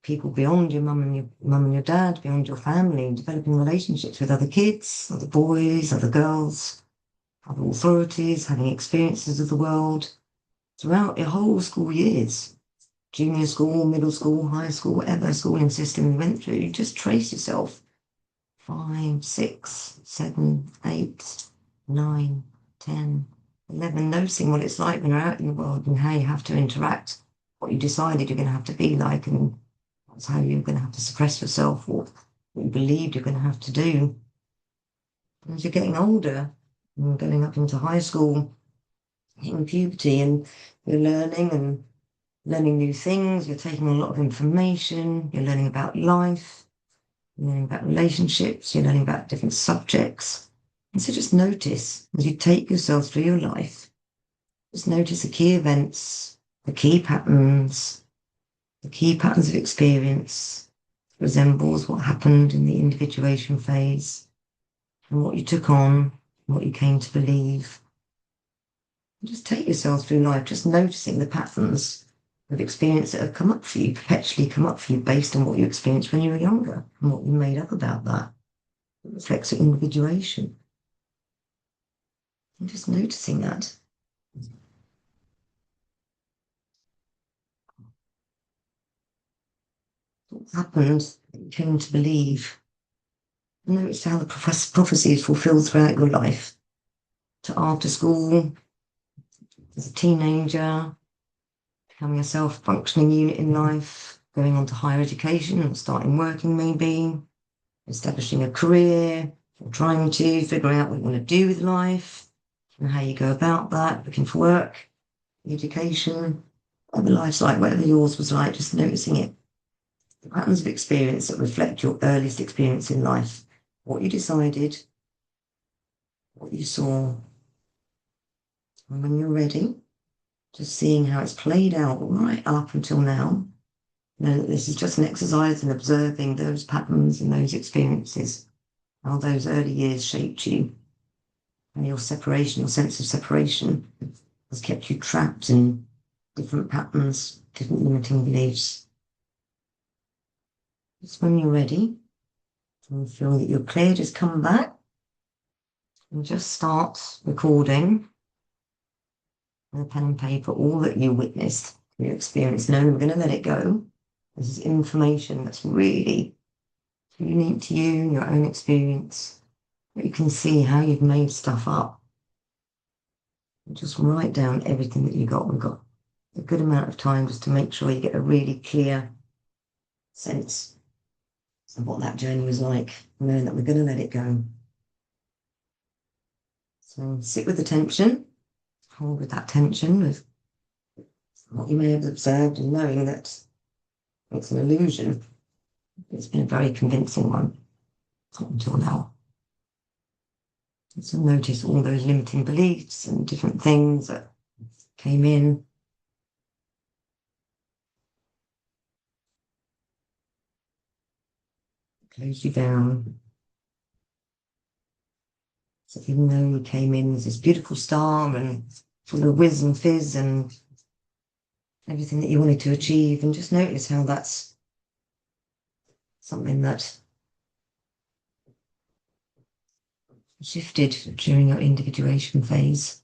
S1: people beyond your mum and your dad, beyond your family, developing relationships with other kids, other boys, other girls, other authorities, having experiences of the world throughout your whole school years. Junior school, middle school, high school, whatever schooling system you went through, you just trace yourself 5, 6, 7, 8, 9, 10, 11, noticing what it's like when you're out in the world and how you have to interact, what you decided you're going to have to be like, and that's how you're going to have to suppress yourself, or what you believed you're going to have to do. And as you're getting older and going up into high school, hitting puberty, and you're learning new things, you're taking a lot of information, you're learning about life, you're learning about relationships, you're learning about different subjects. And so just notice as you take yourself through your life, just notice the key events, the key patterns of experience, resembles what happened in the individuation phase and what you took on, what you came to believe. And just take yourself through life, just noticing the patterns of experience that have come up for you, perpetually come up for you based on what you experienced when you were younger and what you made up about that. It reflects your individuation. And just noticing that. What happened that you came to believe. Notice how the prophecy is fulfilled throughout your life. To after school, as a teenager, becoming a self-functioning unit in life, going on to higher education or starting working maybe, establishing a career, or trying to figure out what you want to do with life, and how you go about that, looking for work, education, whatever life's like, whatever yours was like, just noticing it. The patterns of experience that reflect your earliest experience in life, what you decided, what you saw. And when you're ready, just seeing how it's played out right up until now. Know that this is just an exercise in observing those patterns and those experiences, how those early years shaped you, and your separation, your sense of separation, has kept you trapped in different patterns, different limiting beliefs. Just when you're ready, and feel that you're clear, just come back and just start recording with a pen and paper all that you witnessed, your experience. No, we're going to let it go. This is information that's really unique to you, your own experience. But you can see how you've made stuff up. And just write down everything that you got. We've got a good amount of time just to make sure you get a really clear sense of what that journey was like, knowing that we're going to let it go. So sit with the tension, hold with that tension with what you may have observed, and knowing that it's an illusion. It's been a very convincing one up until now. So notice all those limiting beliefs and different things that came in. Close you down. So even though you came in as this beautiful star and full of whiz and fizz and everything that you wanted to achieve, and just notice how that's something that shifted during your individuation phase.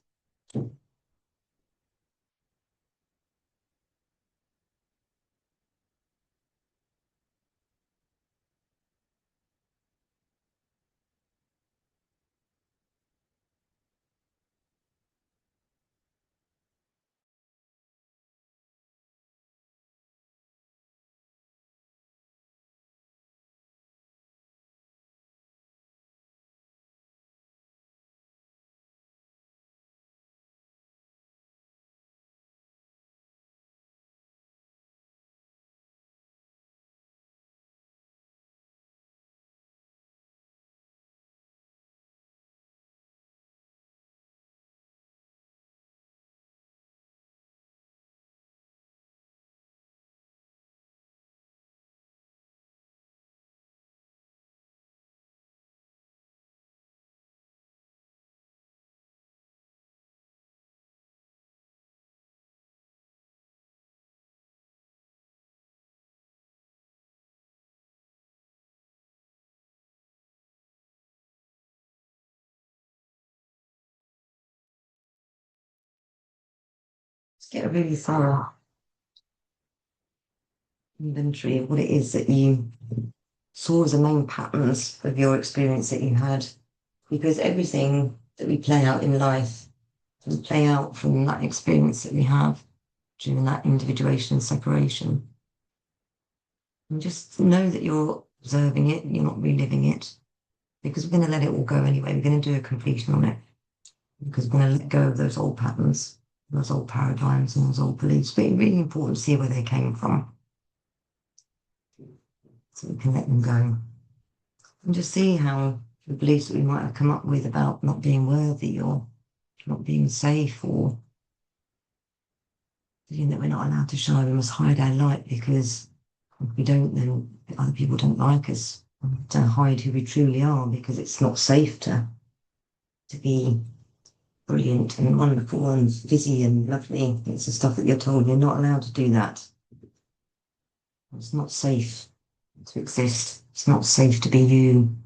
S1: Just get a really thorough inventory of what it is that you saw as the main patterns of your experience that you had, because everything that we play out in life can play out from that experience that we have during that individuation and separation. And just know that you're observing it, you're not reliving it, because we're going to let it all go anyway. We're going to do a completion on it, because we're going to let go of those old patterns, those old paradigms and those old beliefs. But it's really important to see where they came from, so we can let them go. And just see how the beliefs that we might have come up with about not being worthy or not being safe, or feeling that we're not allowed to shine, we must hide our light because If we don't, then other people don't like us. To hide who we truly are, because it's not safe to be brilliant and wonderful and busy and lovely. It's the stuff that you're told you're not allowed to do that. It's not safe to exist. It's not safe to be you.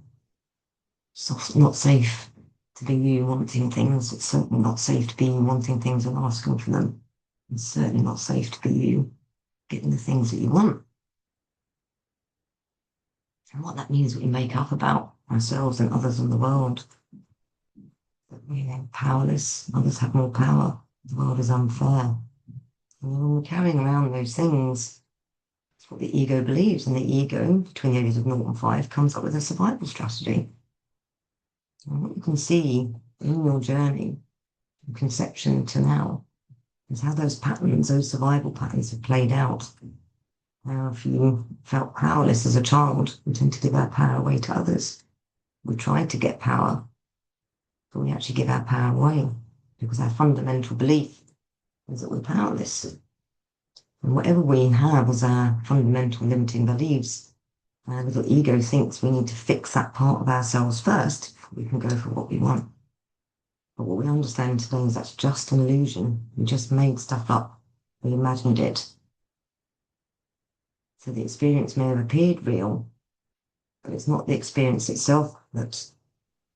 S1: It's not safe to be you wanting things. It's certainly not safe to be you wanting things and asking for them. It's certainly not safe to be you getting the things that you want. And what that means, we make up about ourselves and others in the world. That we're powerless, others have more power, the world is unfair. And when we're carrying around those things, it's what the ego believes, and the ego, between the ages of 0 and 5, comes up with a survival strategy. And what you can see in your journey, from conception to now, is how those patterns, those survival patterns have played out. Now, if you felt powerless as a child, we tend to give our power away to others. We try to get power, but we actually give our power away because our fundamental belief is that we're powerless. And whatever we have as our fundamental limiting beliefs, our little ego thinks we need to fix that part of ourselves first before we can go for what we want. But what we understand today is that's just an illusion. We just made stuff up. We imagined it. So the experience may have appeared real, but it's not the experience itself that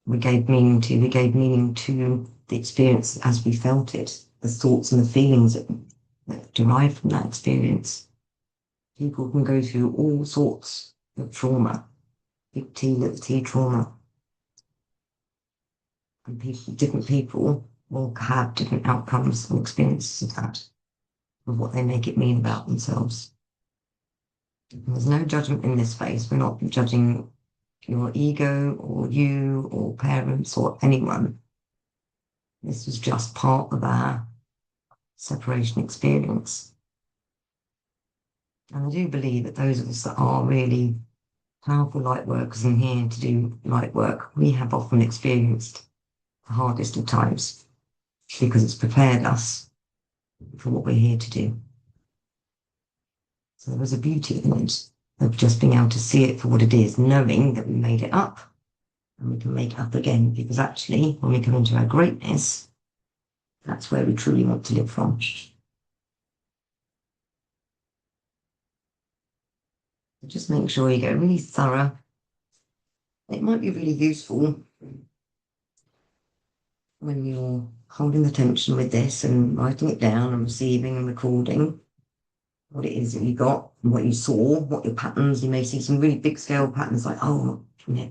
S1: we gave meaning to. We gave meaning to the experience as we felt it, the thoughts and the feelings that derive from that experience. People can go through all sorts of trauma, big T, little t trauma. And different people will have different outcomes and experiences of that, of what they make it mean about themselves. And there's no judgment in this space. We're not judging your ego or you or parents or anyone. This was just part of our separation experience. And I do believe that those of us that are really powerful light workers in here to do light work, we have often experienced the hardest of times because it's prepared us for what we're here to do. So there is a beauty in it of just being able to see it for what it is, knowing that we made it up and we can make it up again, because actually when we come into our greatness, that's where we truly want to live from. So just make sure you get really thorough. It might be really useful when you're holding the tension with this and writing it down and receiving and recording what it is that you got and what you saw, what your patterns. You may see some really big scale patterns like, oh,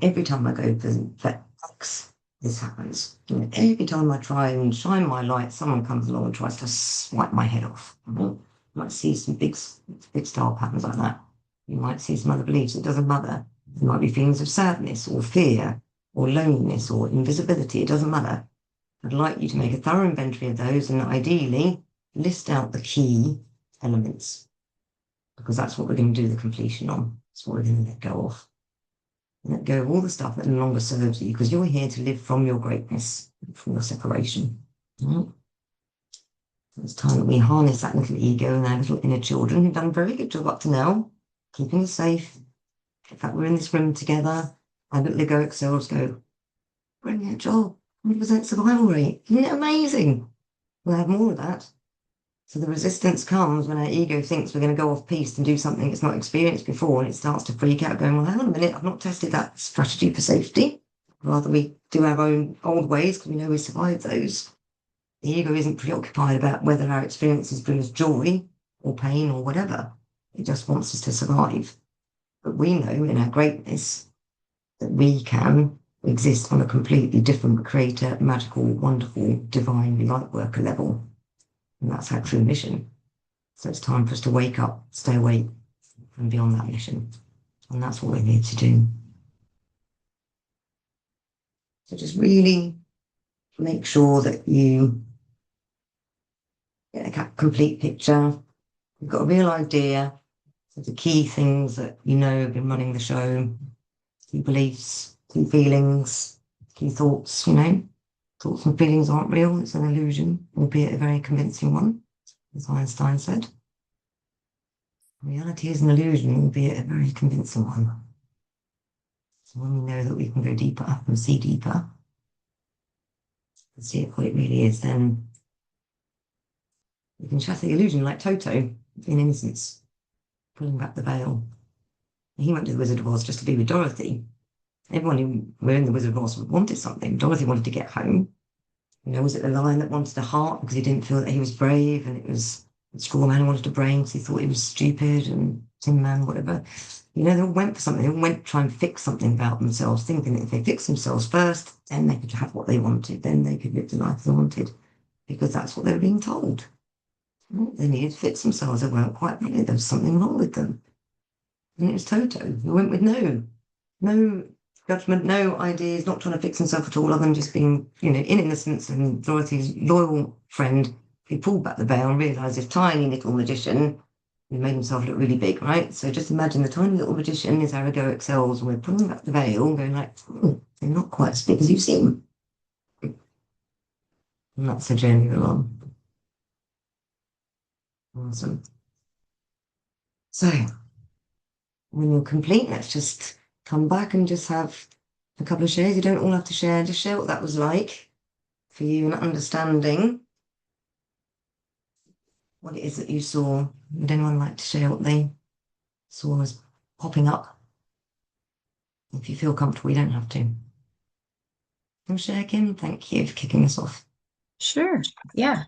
S1: every time I go for X, this happens. Every time I try and shine my light, someone comes along and tries to swipe my head off. You might see some big style patterns like that. You might see some other beliefs. It doesn't matter. There might be feelings of sadness or fear or loneliness or invisibility. It doesn't matter. I'd like you to make a thorough inventory of those and ideally list out the key elements, because that's what we're going to do the completion on. That's what we're going to let go of. Let go of all the stuff that no longer serves you, because you're here to live from your greatness, from your separation. Right? It's time that we harness that little ego and our little inner children who've done a very good job up to now, keeping us safe. In fact, we're in this room together. Our little egoic selves go, brilliant job, 100% survival rate. Isn't it amazing? We'll have more of that. So the resistance comes when our ego thinks we're going to go off piste and do something it's not experienced before, and it starts to freak out, going, well, hang on a minute, I've not tested that strategy for safety. Rather, we do our own old ways because we know we survived those. The ego isn't preoccupied about whether our experiences bring us joy or pain or whatever. It just wants us to survive. But we know in our greatness that we can exist on a completely different creator, magical, wonderful, divine light worker level. And that's our true mission. So it's time for us to wake up, stay awake, and be on that mission. And that's what we're here to do. So just really make sure that you get a complete picture. You've got a real idea of the key things that you know have been running the show, key beliefs, key feelings, key thoughts, Thoughts and feelings aren't real, it's an illusion, albeit a very convincing one, as Einstein said. Reality is an illusion, albeit a very convincing one. So when we know that we can go deeper and see deeper, and see it what it really is, then we can shatter the illusion like Toto in Innocence, pulling back the veil. He went to the Wizard of Oz just to be with Dorothy. Everyone who were in the Wizard of Oz wanted something. Dorothy wanted to get home. Was it the lion that wanted a heart because he didn't feel that he was brave, and it was the straw man who wanted a brain because he thought he was stupid, and Tin Man, whatever. They all went for something. They all went to try and fix something about themselves, thinking that if they fixed themselves first, then they could have what they wanted. Then they could live the life they wanted, because that's what they were being told. They needed to fix themselves. They weren't quite ready. There was something wrong with them. And it was Toto who went with no judgment, no ideas, not trying to fix himself at all, other than just being, in innocence, and Dorothy's loyal friend who pulled back the veil and realised this tiny little magician who made himself look really big, right? So just imagine the tiny little magician is our egoic selves, and we're pulling back the veil and going like, they're not quite as big as you seem. And that's the journey we're on. Awesome. So when you're complete, let's just come back and just have a couple of shares. You don't all have to share, just share what that was like for you, and understanding what it is that you saw. Would anyone like to share what they saw as popping up? If you feel comfortable, you don't have to. Can share, Kim? Thank you for kicking us off.
S3: Sure. Yeah.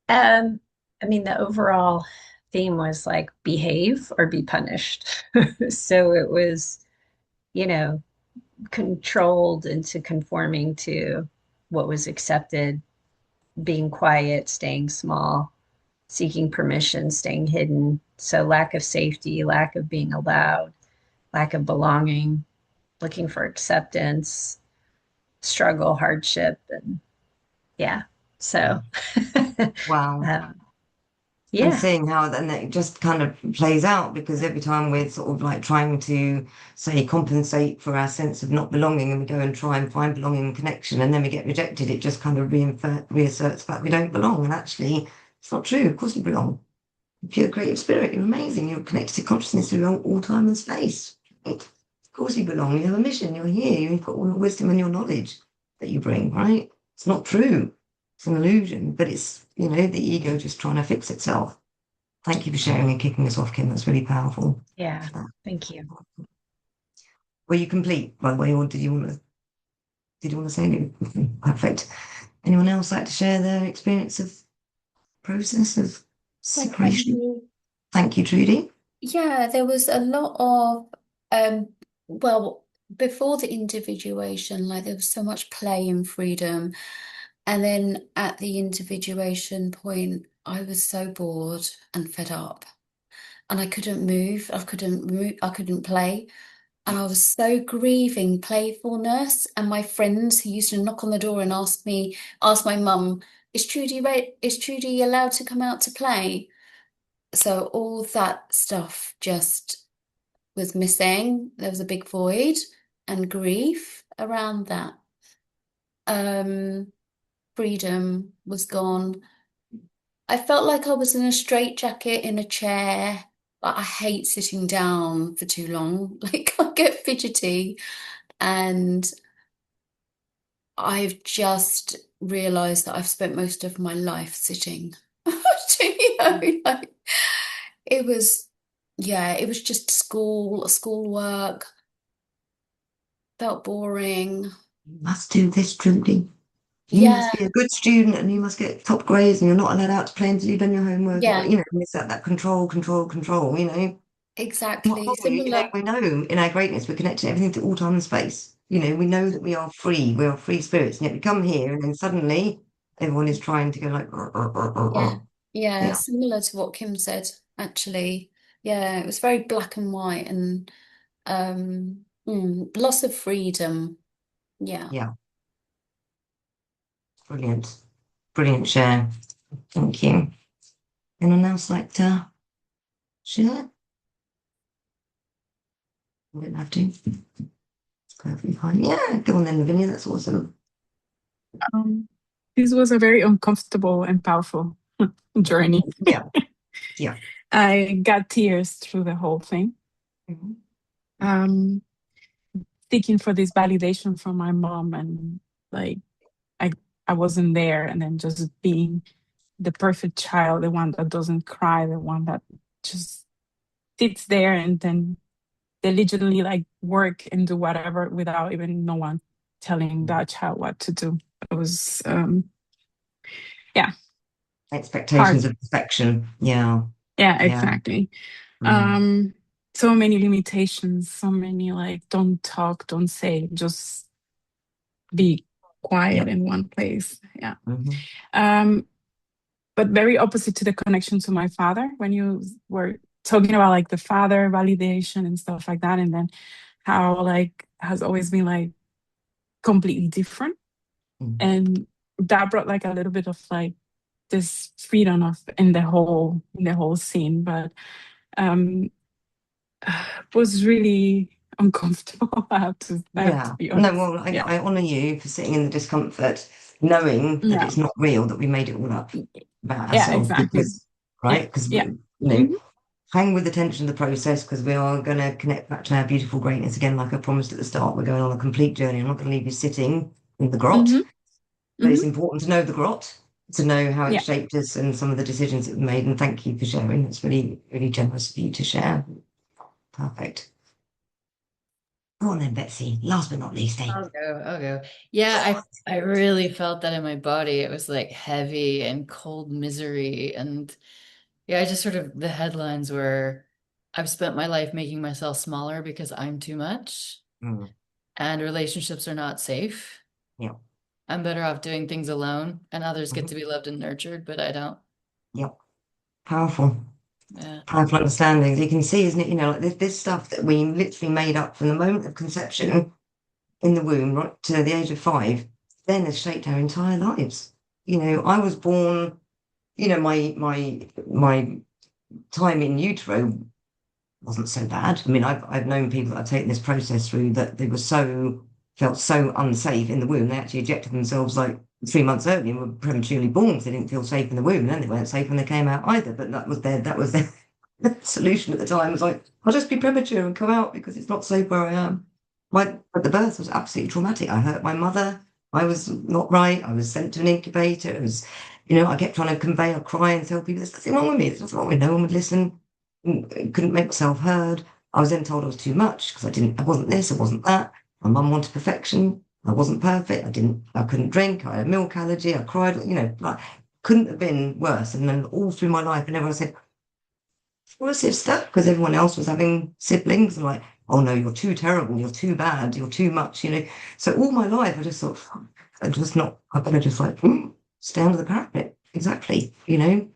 S3: The overall theme was like behave or be punished. So it was, controlled into conforming to what was accepted, being quiet, staying small, seeking permission, staying hidden. So lack of safety, lack of being allowed, lack of belonging, looking for acceptance, struggle, hardship, and yeah. So
S1: Wow.
S3: um,
S1: And
S3: yeah.
S1: seeing how then it just kind of plays out, because every time we're sort of like trying to, say, compensate for our sense of not belonging, and we go and try and find belonging and connection, and then we get rejected, it just kind of reasserts the fact we don't belong. And actually, it's not true. Of course you belong. You're pure creative spirit. You're amazing. You're connected to consciousness through all time and space. Of course you belong. You have a mission. You're here. You've got all the wisdom and your knowledge that you bring, right? It's not true. It's an illusion, but it's, the ego just trying to fix itself. Thank you for sharing and kicking us off, Kim. That's really powerful.
S3: Yeah. Thank you.
S1: Were you complete, by the way, or did you want to say anything? Perfect. Anyone else like to share their experience of process of separation? Thank you, Trudy.
S2: Yeah, there was a lot of well, before the individuation, like there was so much play and freedom. And then at the individuation point, I was so bored and fed up. And I couldn't move. I couldn't play. And I was so grieving playfulness. And my friends who used to knock on the door and ask my mum, is Trudy allowed to come out to play? So all that stuff just was missing. There was a big void and grief around that. Freedom was gone. I felt like I was in a straitjacket in a chair. Like I hate sitting down for too long. Like I get fidgety, and I've just realized that I've spent most of my life sitting. Like it was, yeah, it was just schoolwork. Felt boring.
S1: You must do this, Trudy. You
S2: Yeah,
S1: must be a good student, and you must get top grades, and you're not allowed out to play until you've done your homework.
S2: yeah,
S1: And it's that control, control, control,
S2: exactly.
S1: We know in our greatness we're connected to everything, to all time and space. We know that we are free spirits, and yet we come here, and then suddenly everyone is trying to go like,
S2: Yeah, yeah,
S1: yeah,
S2: similar to what Kim said, actually. Yeah, it was very black and white, and loss of freedom. Yeah.
S1: yeah, brilliant, brilliant share. Thank you. Anyone else like to share? You don't have to. It's perfectly fine. Yeah, go on then, Lavinia. That's awesome.
S5: This was a very uncomfortable and powerful journey.
S1: Yeah, yeah.
S5: I got tears through the whole thing.
S1: Mhm.
S5: Seeking for this validation from my mom, and like I I wasn't there, and then just being the perfect child, the one that doesn't cry, the one that just sits there and then diligently like work and do whatever without even no one telling that child what to do. It was yeah,
S1: Expectations
S5: hard.
S1: of perfection. Yeah.
S5: Yeah,
S1: Yeah.
S5: exactly.
S1: Mm.
S5: So many limitations, so many like don't talk, don't say, just be quiet
S1: Yep.
S5: in one place. Yeah.
S1: Mhm.
S5: But very opposite to the connection to my father when you were talking about like the father validation and stuff like that, and then how like has always been like completely different.
S1: Mm.
S5: And that brought like a little bit of like this freedom of in the whole scene. But um was really uncomfortable. I have to
S1: Yeah.
S5: be
S1: No,
S5: honest.
S1: well,
S5: Yeah.
S1: I honor you for sitting in the discomfort, knowing that
S5: Yeah.
S1: it's not real, that we made it all up about
S5: Yeah,
S1: ourselves
S5: exactly.
S1: because,
S5: Yeah.
S1: right? Because,
S5: Yeah.
S1: you know,
S5: Mhm.
S1: hang with the tension of the process because we are going to connect back to our beautiful greatness again, like I promised at the start. We're going on a complete journey. I'm not going to leave you sitting in the grot,
S5: Mhm.
S1: but it's
S5: Mhm.
S1: important to know the grot, to know how it
S5: Yeah.
S1: shaped us and some of the decisions that we made. And thank you for sharing. It's really, really generous of you to share. Perfect. Go on then, Betsy. Last but not least, eh?
S4: I'll go. Yeah, I really felt that in my body. It was like heavy and cold misery. And yeah, I just sort of, the headlines were, I've spent my life making myself smaller because I'm too much,
S1: Mm.
S4: and relationships are not safe.
S1: Yeah.
S4: I'm better off doing things alone, and others get
S1: Mhm.
S4: to be loved and nurtured, but I don't.
S1: Yep. Powerful.
S4: Yeah.
S1: Powerful understandings. You can see, isn't it? You know, like this stuff that we literally made up from the moment of conception in the womb, right to the age of 5, then has shaped our entire lives. You know, I was born, you know, my time in utero wasn't so bad. I mean, I've known people that have taken this process through that they were felt so unsafe in the womb, they actually ejected themselves like 3 months early and were prematurely born because they didn't feel safe in the womb, and then they weren't safe when they came out either. But that was their solution at the time, was like, I'll just be premature and come out because it's not safe where I am. But the birth was absolutely traumatic. I hurt my mother. I was not right. I was sent to an incubator. It was, you know, I kept trying to convey or cry and tell people there's nothing wrong with me. There's nothing wrong with me. No one would listen. Couldn't make myself heard. I was then told I was too much because I wasn't this, I wasn't that. My mum wanted perfection. I wasn't perfect. I couldn't drink. I had a milk allergy. I cried, you know, like, couldn't have been worse. And then all through my life, and everyone said, what's this stuff? Because everyone else was having siblings and like, oh no, you're too terrible. You're too bad. You're too much, you know. So all my life, I just thought, fuck, I better just like, stay under the parapet. Exactly, you know.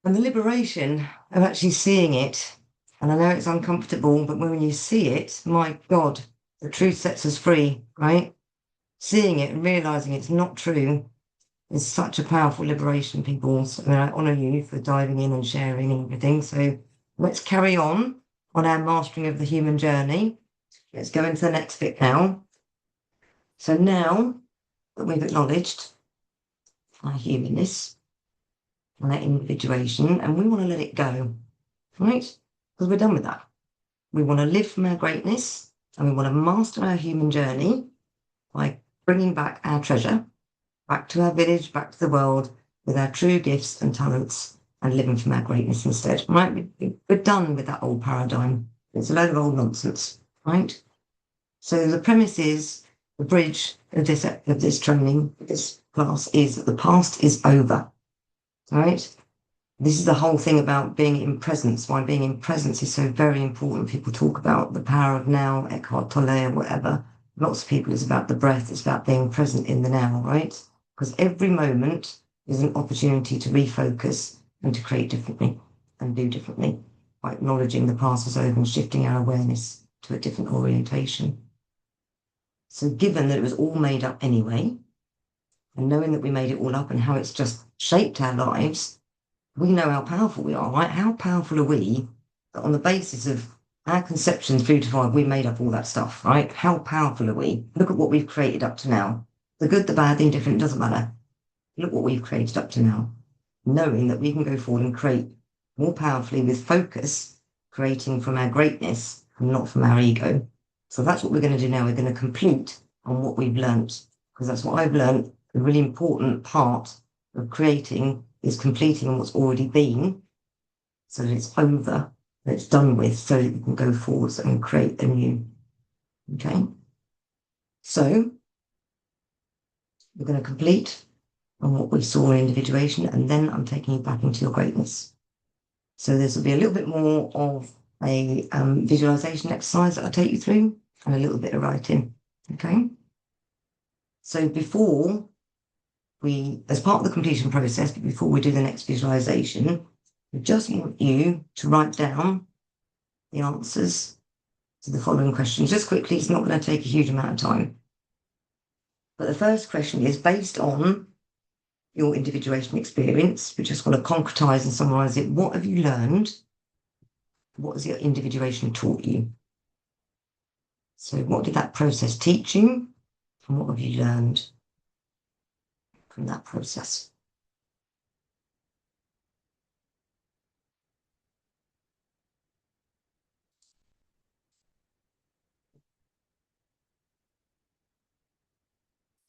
S1: And the liberation of actually seeing it, and I know it's uncomfortable, but when you see it, my God, the truth sets us free, right? Seeing it and realizing it's not true is such a powerful liberation, people. So, I mean, I honor you for diving in and sharing and everything. So let's carry on our mastering of the human journey. Let's go into the next bit now. So now that we've acknowledged our humanness and our individuation, and we want to let it go, right? Because we're done with that. We want to live from our greatness, and we want to master our human journey by bringing back our treasure, back to our village, back to the world, with our true gifts and talents, and living from our greatness instead. Right? We're done with that old paradigm. It's a load of old nonsense, right? So the premise is, the bridge of this training, this class, is that the past is over. Right? This is the whole thing about being in presence, why being in presence is so very important. People talk about the power of now, Eckhart Tolle, or whatever. Lots of people, it's about the breath, it's about being present in the now, right? Because every moment is an opportunity to refocus and to create differently and do differently by acknowledging the past is over and shifting our awareness to a different orientation. So, given that it was all made up anyway, and knowing that we made it all up and how it's just shaped our lives, we know how powerful we are, right? How powerful are we that on the basis of our conception through to 5, we made up all that stuff, right? How powerful are we? Look at what we've created up to now. The good, the bad, the indifferent, doesn't matter. Look what we've created up to now, knowing that we can go forward and create more powerfully with focus, creating from our greatness and not from our ego. So that's what we're going to do now. We're going to complete on what we've learnt, because that's what I've learnt. The really important part of creating is completing on what's already been, so that it's over, that it's done with, so that you can go forwards and create anew. Okay? So we're going to complete on what we saw in individuation, and then I'm taking you back into your greatness. So this will be a little bit more of a visualization exercise that I'll take you through, and a little bit of writing. Okay? So before we, as part of the completion process, but before we do the next visualization, we just want you to write down the answers to the following questions. Just quickly, it's not going to take a huge amount of time. But the first question is based on your individuation experience. We just want to concretize and summarize it. What have you learned? What has your individuation taught you? So what did that process teach you? And what have you learned from that process?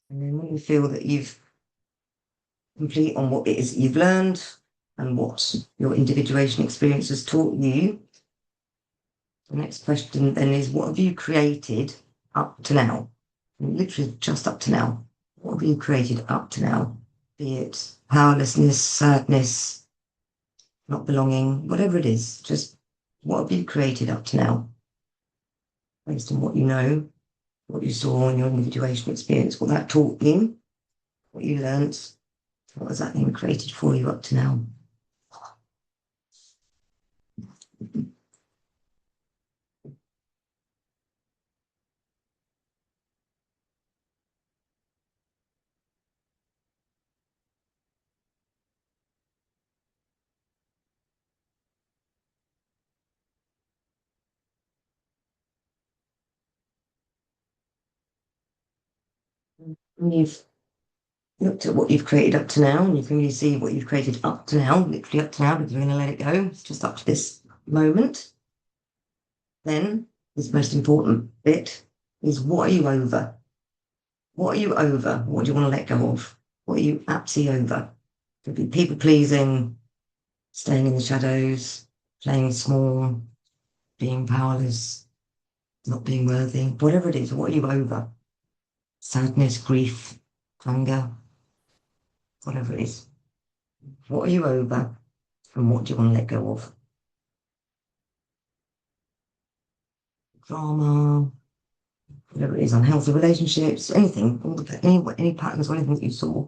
S1: And then when you feel that you've complete on what it is you've learned and what your individuation experience has taught you, the next question then is, what have you created up to now? Literally just up to now. What have you created up to now? Be it powerlessness, sadness, not belonging, whatever it is, just what have you created up to now? Based on what you know, what you saw in your individuation experience, what that taught you, what you learnt, what has that then created for you up to now? When you've looked at what you've created up to now, and you can really see what you've created up to now, literally up to now, because you're going to let it go. It's just up to this moment. Then this most important bit is, what are you over? What are you over? What do you want to let go of? What are you absolutely over? It could be people pleasing, staying in the shadows, playing small, being powerless, not being worthy, whatever it is. What are you over? Sadness, grief, anger, whatever it is. What are you over? And what do you want to let go of? Drama, whatever it is, unhealthy relationships, anything, any patterns or anything that you saw.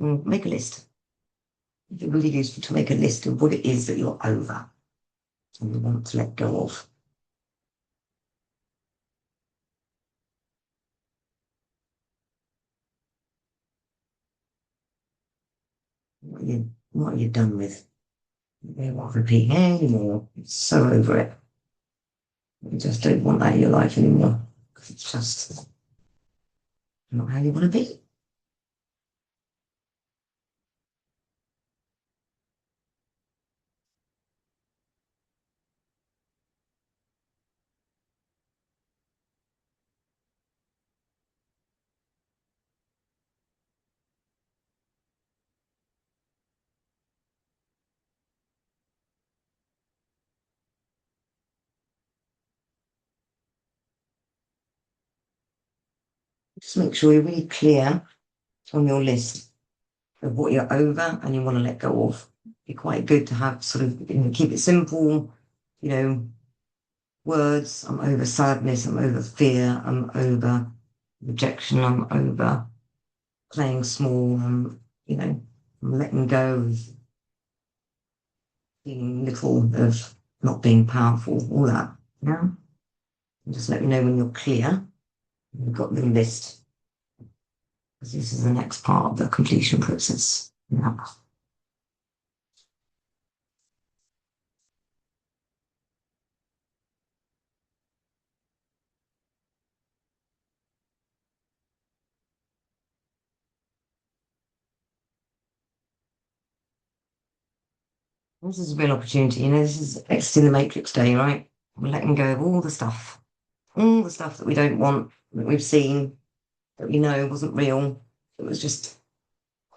S1: Make a list. It's really useful to make a list of what it is that you're over and you want to let go of. What are you done with? You won't repeat anymore. You're so over it. You just don't want that in your life anymore, because it's just not how you want to be. Just make sure you're really clear on your list of what you're over and you want to let go of. Be quite good to have sort of, keep it simple, words. I'm over sadness, I'm over fear, I'm over rejection, I'm over playing small, I'm letting go of being little, of not being powerful, all that. Yeah. And just let me know when you're clear. You've got the list, because this is the next part of the completion process. Yeah. This is a real opportunity. This is exiting the matrix day, right? We're letting go of all the stuff that we don't want, that we've seen, that we know wasn't real. It was just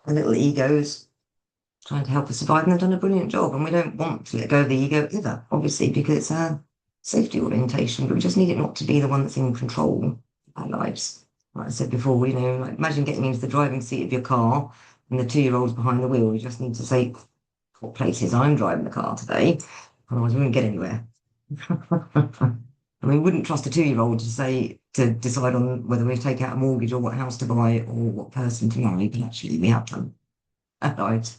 S1: our little egos trying to help us survive, and they've done a brilliant job. And we don't want to let go of the ego either, obviously, because it's our safety orientation, but we just need it not to be the one that's in control of our lives. Like I said before, like imagine getting into the driving seat of your car and the 2-year-old's behind the wheel. You just need to say, what places I'm driving the car today, otherwise we wouldn't get anywhere. I mean, we wouldn't trust a 2-year-old to decide on whether we take out a mortgage or what house to buy or what person to marry, but actually we have them. Right,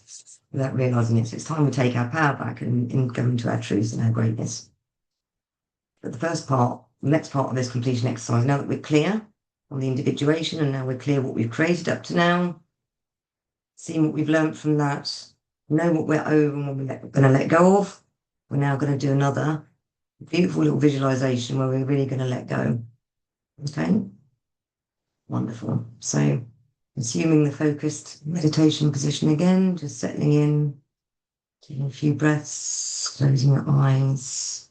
S1: without realising it. So it's time we take our power back and go into our truth and our greatness. But the next part of this completion exercise, now that we're clear on the individuation and now we're clear what we've created up to now, seeing what we've learned from that, know what we're over and what we're going to let go of, we're now going to do another beautiful little visualization where we're really going to let go. Okay? Wonderful. So, assuming the focused meditation position again, just settling in, taking a few breaths, closing your eyes.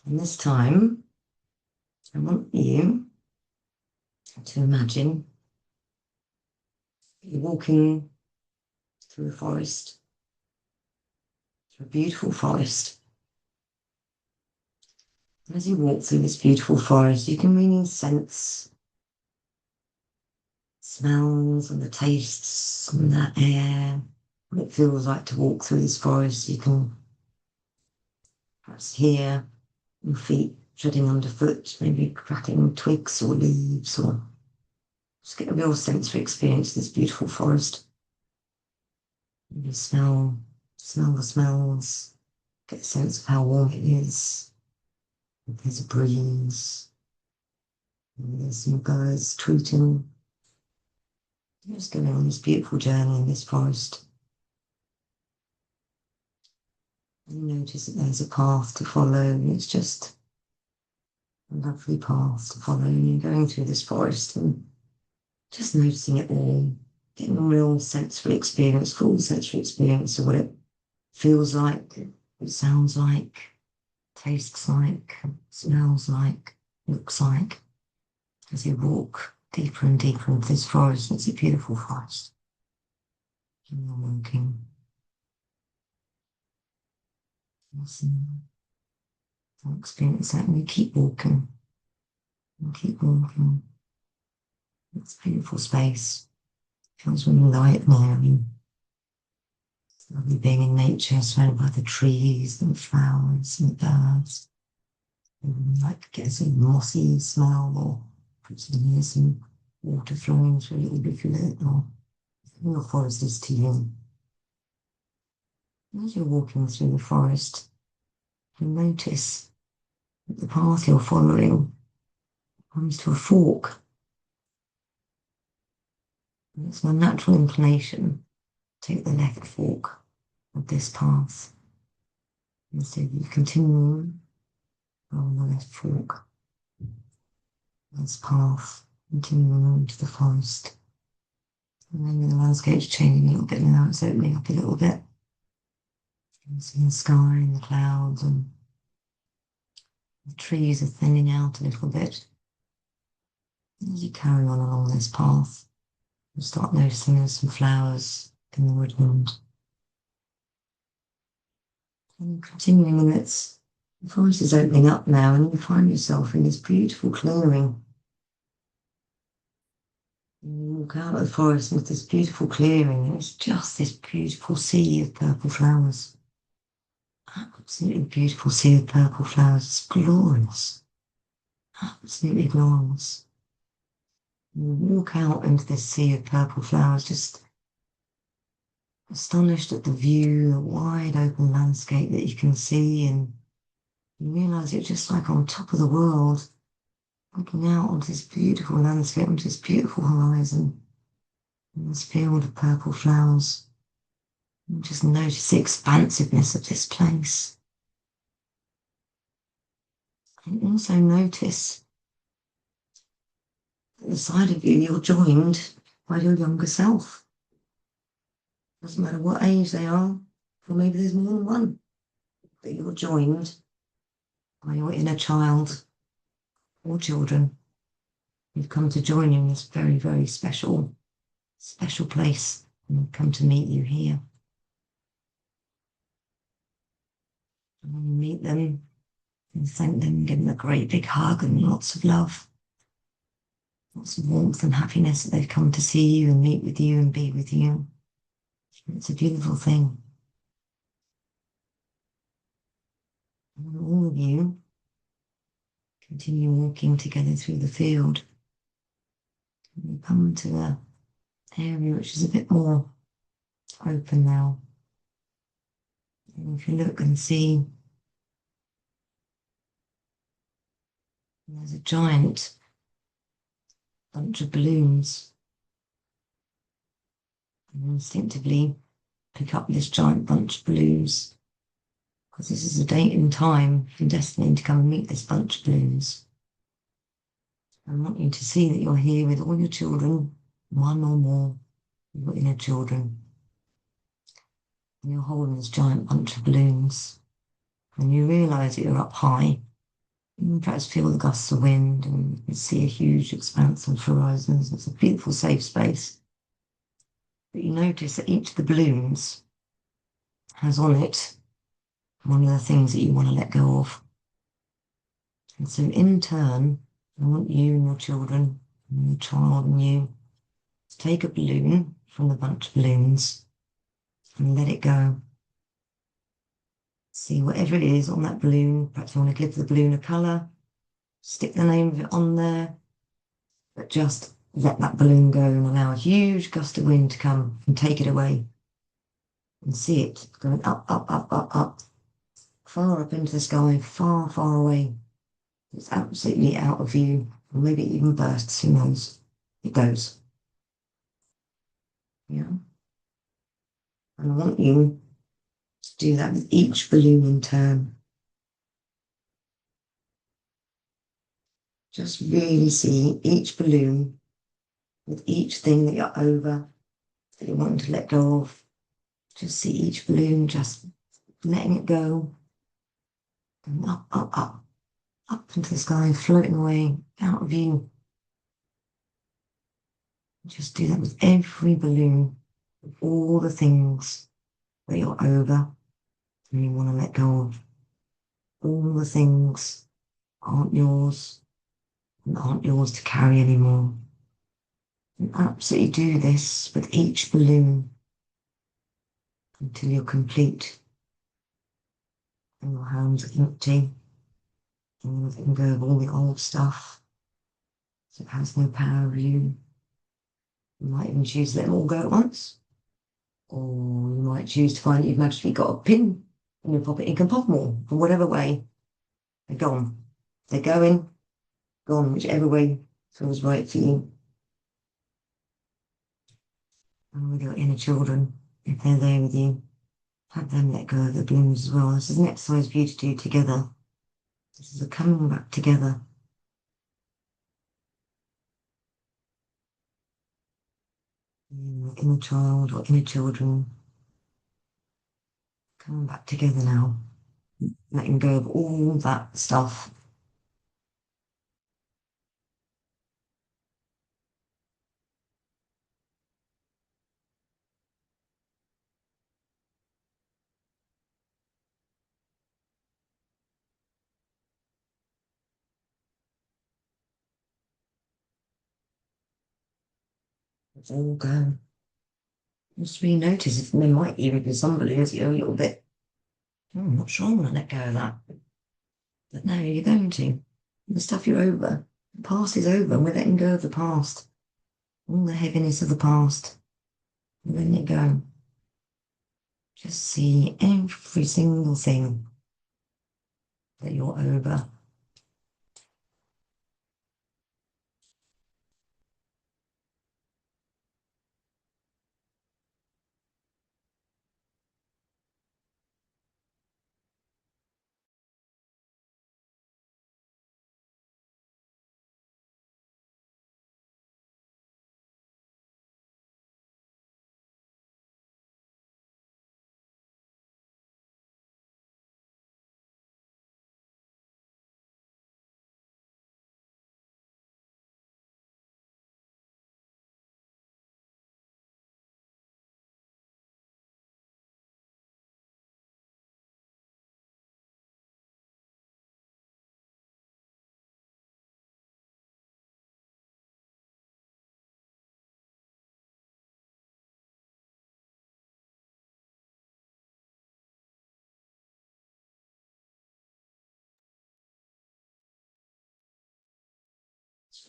S1: And this time, I want you to imagine you're walking through a forest, through a beautiful forest. And as you walk through this beautiful forest, you can really sense smells and the tastes and the air, what it feels like to walk through this forest. You can perhaps hear your feet treading underfoot, maybe cracking twigs or leaves, or just get a real sensory experience of this beautiful forest. Maybe smell the smells, get a sense of how warm it is. If there's a breeze, maybe there's some birds tweeting. Just going on this beautiful journey in this forest. And you notice that there's a path to follow, and it's just a lovely path to follow. And you're going through this forest and just noticing it all, getting a real sensory experience, full sensory experience of what it feels like, what it sounds like, tastes like, smells like, looks like, as you walk deeper and deeper into this forest. It's a beautiful forest. And you're walking. Listen. I'll experience that, and you keep walking. And keep walking. It's a beautiful space. It feels really light now. It's lovely being in nature, surrounded by the trees and the flowers and the birds. And like get a sort of mossy smell, or perhaps you can hear some water flowing through a little rivulet, or your forest is to you. As you're walking through the forest, you notice that the path you're following comes to a fork. And it's my natural inclination to take the left fork of this path. And so you continue along the left fork, this path, continuing into the forest. And then the landscape's changing a little bit now, it's opening up a little bit. You can see the sky and the clouds, and the trees are thinning out a little bit. As you carry on along this path, you start noticing there's some flowers in the woodland. And continuing in its, the forest is opening up now, and you find yourself in this beautiful clearing. And you walk out of the forest into this beautiful clearing, and it's just this beautiful sea of purple flowers. Absolutely beautiful sea of purple flowers. It's glorious. Absolutely glorious. You walk out into this sea of purple flowers, just astonished at the view, the wide open landscape that you can see, and you realise you're just like on top of the world, looking out onto this beautiful landscape, onto this beautiful horizon, and this field of purple flowers. You just notice the expansiveness of this place. And also notice at the side of you, you're joined by your younger self. Doesn't matter what age they are, Or maybe there's more than one, that you're joined by your inner child or children who've come to join you in this very, very special, special place and come to meet you here. And when you meet them, and thank them, give them a great big hug and lots of love, lots of warmth and happiness that they've come to see you and meet with you and be with you. It's a beautiful thing. And all of you continue walking together through the field. And you come to an area which is a bit more open now. And if you look and see, there's a giant bunch of balloons. And instinctively pick up this giant bunch of balloons, because this is a date and time for destiny to come and meet this bunch of balloons. I want you to see that you're here with all your children, one or more of your inner children. And you're holding this giant bunch of balloons. And you realise that you're up high. You can perhaps feel the gusts of wind and you can see a huge expanse of horizons. It's a beautiful, safe space. But you notice that each of the balloons has on it one of the things that you want to let go of. And so in turn, I want you and your children, and your child and you, to take a balloon from the bunch of balloons and let it go. See whatever it is on that balloon. Perhaps you want to give the balloon a colour, stick the name of it on there, but just let that balloon go and allow a huge gust of wind to come and take it away. And see it going up, up, up, up, up, far up into the sky, far, far away. It's absolutely out of view, or maybe it even bursts, who knows? It goes. Yeah. And I want you to do that with each balloon in turn. Just really see each balloon with each thing that you're over, that you're wanting to let go of. Just see each balloon, just letting it go. And up, up, up, up into the sky, floating away, out of view. Just do that with every balloon, with all the things that you're over and you want to let go of. All the things aren't yours and aren't yours to carry anymore. And absolutely do this with each balloon until you're complete and your hands are empty and you're letting go of all the old stuff so it has no power over you. You might even choose to let them all go at once, or you might choose to find that you've magically got a pin in your pocket. You can pop them all from whatever way. They're gone. They're going, gone, whichever way feels right for you. And with your inner children, if they're there with you, have them let go of the balloons as well. This is an exercise for you to do together. This is a coming back together. Your inner child or inner children coming back together now, letting go of all that stuff. It's all go. Just really notice if there might even be some balloons that you're a little bit, I'm not sure I want to let go of that. But no, you're going to. The stuff you're over, the past is over, and we're letting go of the past. All the heaviness of the past, we're letting it go. Just see every single thing that you're over.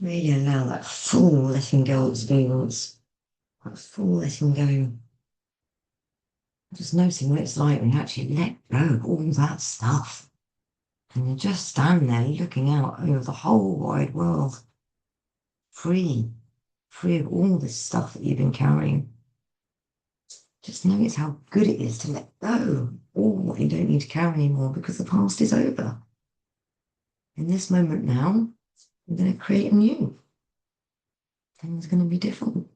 S1: Really allow that full letting go experience, that full letting go. Just noticing what it's like when you actually let go of all that stuff. And you just stand there looking out over the whole wide world, free of all this stuff that you've been carrying. Just notice how good it is to let go all what you don't need to carry anymore because the past is over. In this moment now, you're going to create a new. Things are going to be different.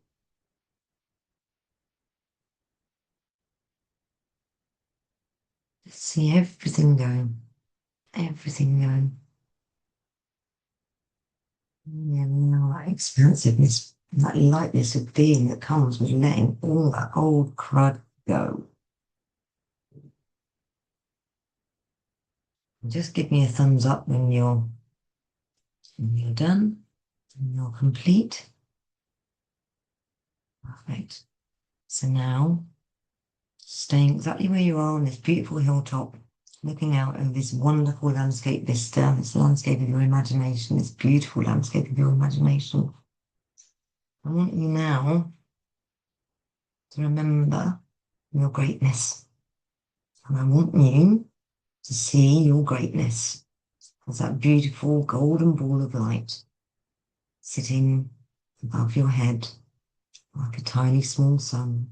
S1: Just see everything going. Everything going. Yeah, now that expansiveness, that lightness of being that comes with letting all that old crud go. Just give me a thumbs up when you're done, when you're complete. Perfect. So now, staying exactly where you are on this beautiful hilltop, looking out over this wonderful landscape vista, this landscape of your imagination, this beautiful landscape of your imagination. I want you now to remember your greatness. And I want you to see your greatness as that beautiful golden ball of light sitting above your head like a tiny small sun.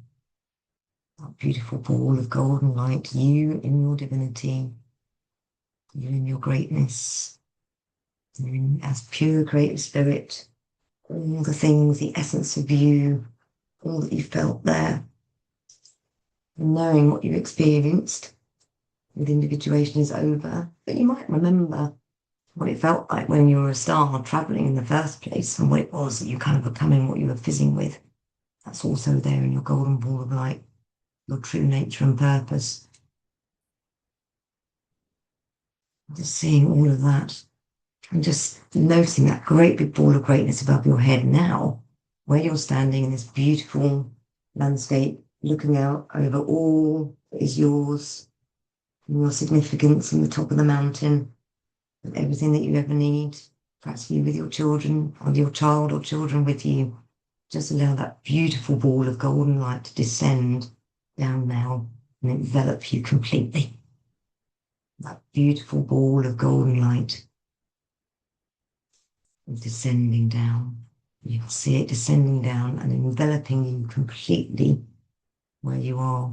S1: That beautiful ball of golden light, you in your divinity, you in your greatness, you in as pure creative spirit, all the things, the essence of you, all that you felt there, and knowing what you experienced with individuation is over, but you might remember what it felt like when you were a star traveling in the first place and what it was that you kind of becoming, what you were fizzing with. That's also there in your golden ball of light, your true nature and purpose. Just seeing all of that and just noticing that great big ball of greatness above your head now, where you're standing in this beautiful landscape, looking out over all that is yours, and your significance in the top of the mountain, and everything that you ever need, perhaps you with your children, or your child or children with you. Just allow that beautiful ball of golden light to descend down now and envelop you completely. That beautiful ball of golden light descending down. You can see it descending down and enveloping you completely where you are.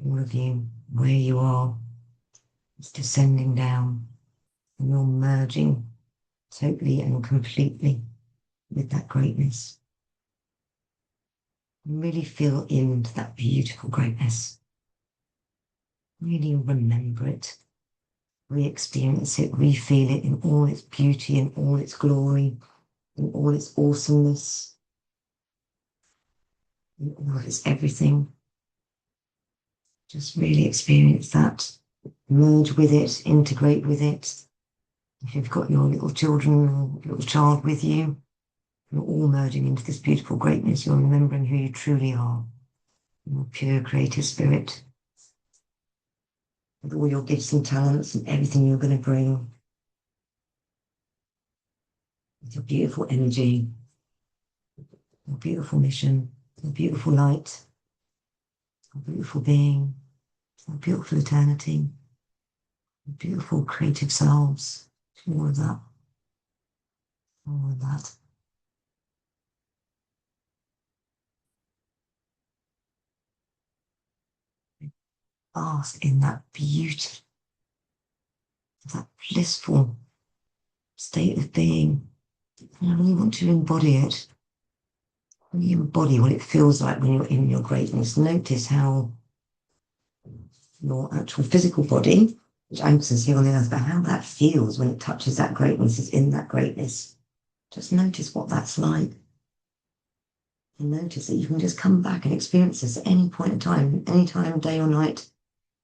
S1: All of you, where you are, it's descending down and you're merging totally and completely with that greatness. Really feel into that beautiful greatness. Really remember it, re-experience it, re-feel it in all its beauty, in all its glory, in all its awesomeness, in all of its everything. Just really experience that, merge with it, integrate with it. If you've got your little children or little child with you, you're all merging into this beautiful greatness. You're remembering who you truly are, your pure creative spirit, with all your gifts and talents and everything you're going to bring, with your beautiful energy, your beautiful mission, your beautiful light, your beautiful being, your beautiful eternity, your beautiful creative selves, all of that, all of that. Bask in that beauty, that blissful state of being. And I really want to embody it. When you embody what it feels like when you're in your greatness, notice how your actual physical body, which anchors here on the earth, but how that feels when it touches that greatness, is in that greatness. Just notice what that's like. And notice that you can just come back and experience this at any point in time, any time, day or night.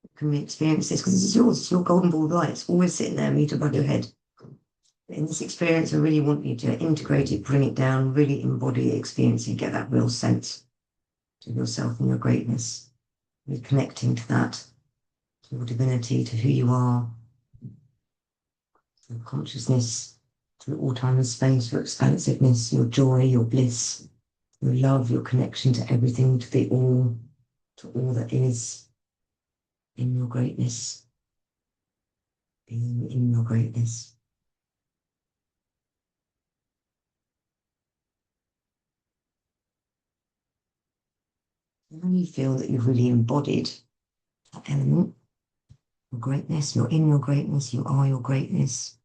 S1: You can experience this because this is yours, it's your golden ball of light. It's always sitting there, meet above your head. In this experience, I really want you to integrate it, bring it down, really embody the experience. You get that real sense to yourself and your greatness. You're connecting to that, to your divinity, to who you are, your consciousness, through all time and space, your expansiveness, your joy, your bliss, your love, your connection to everything, to all that is, in your greatness, being in your greatness. And when you feel that you've really embodied that element, your greatness, you're in your greatness, you are your greatness.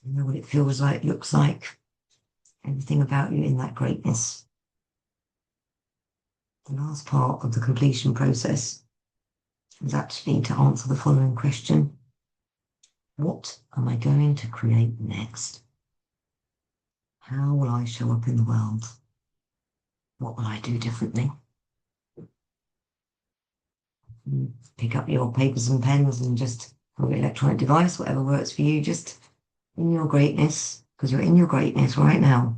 S1: You know what it feels like, looks like, everything about you in that greatness. The last part of the completion process is actually to answer the following question: what am I going to create next? How will I show up in the world? What will I do differently? Pick up your papers and pens and just, or your electronic device, whatever works for you, just in your greatness, because you're in your greatness right now.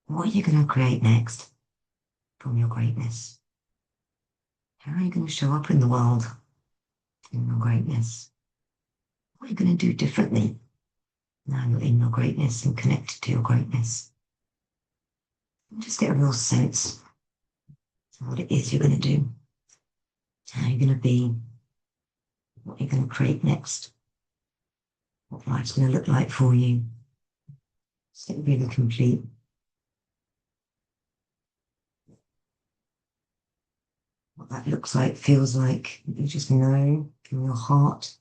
S1: What are you going to create next from your greatness? How are you going to show up in the world in your greatness? What are you going to do differently now you're in your greatness and connected to your greatness? And just get a real sense of what it is you're going to do, how you're going to be, what you're going to create next, what life's going to look like for you. So it really complete. What that looks like, feels like, you just know in your heart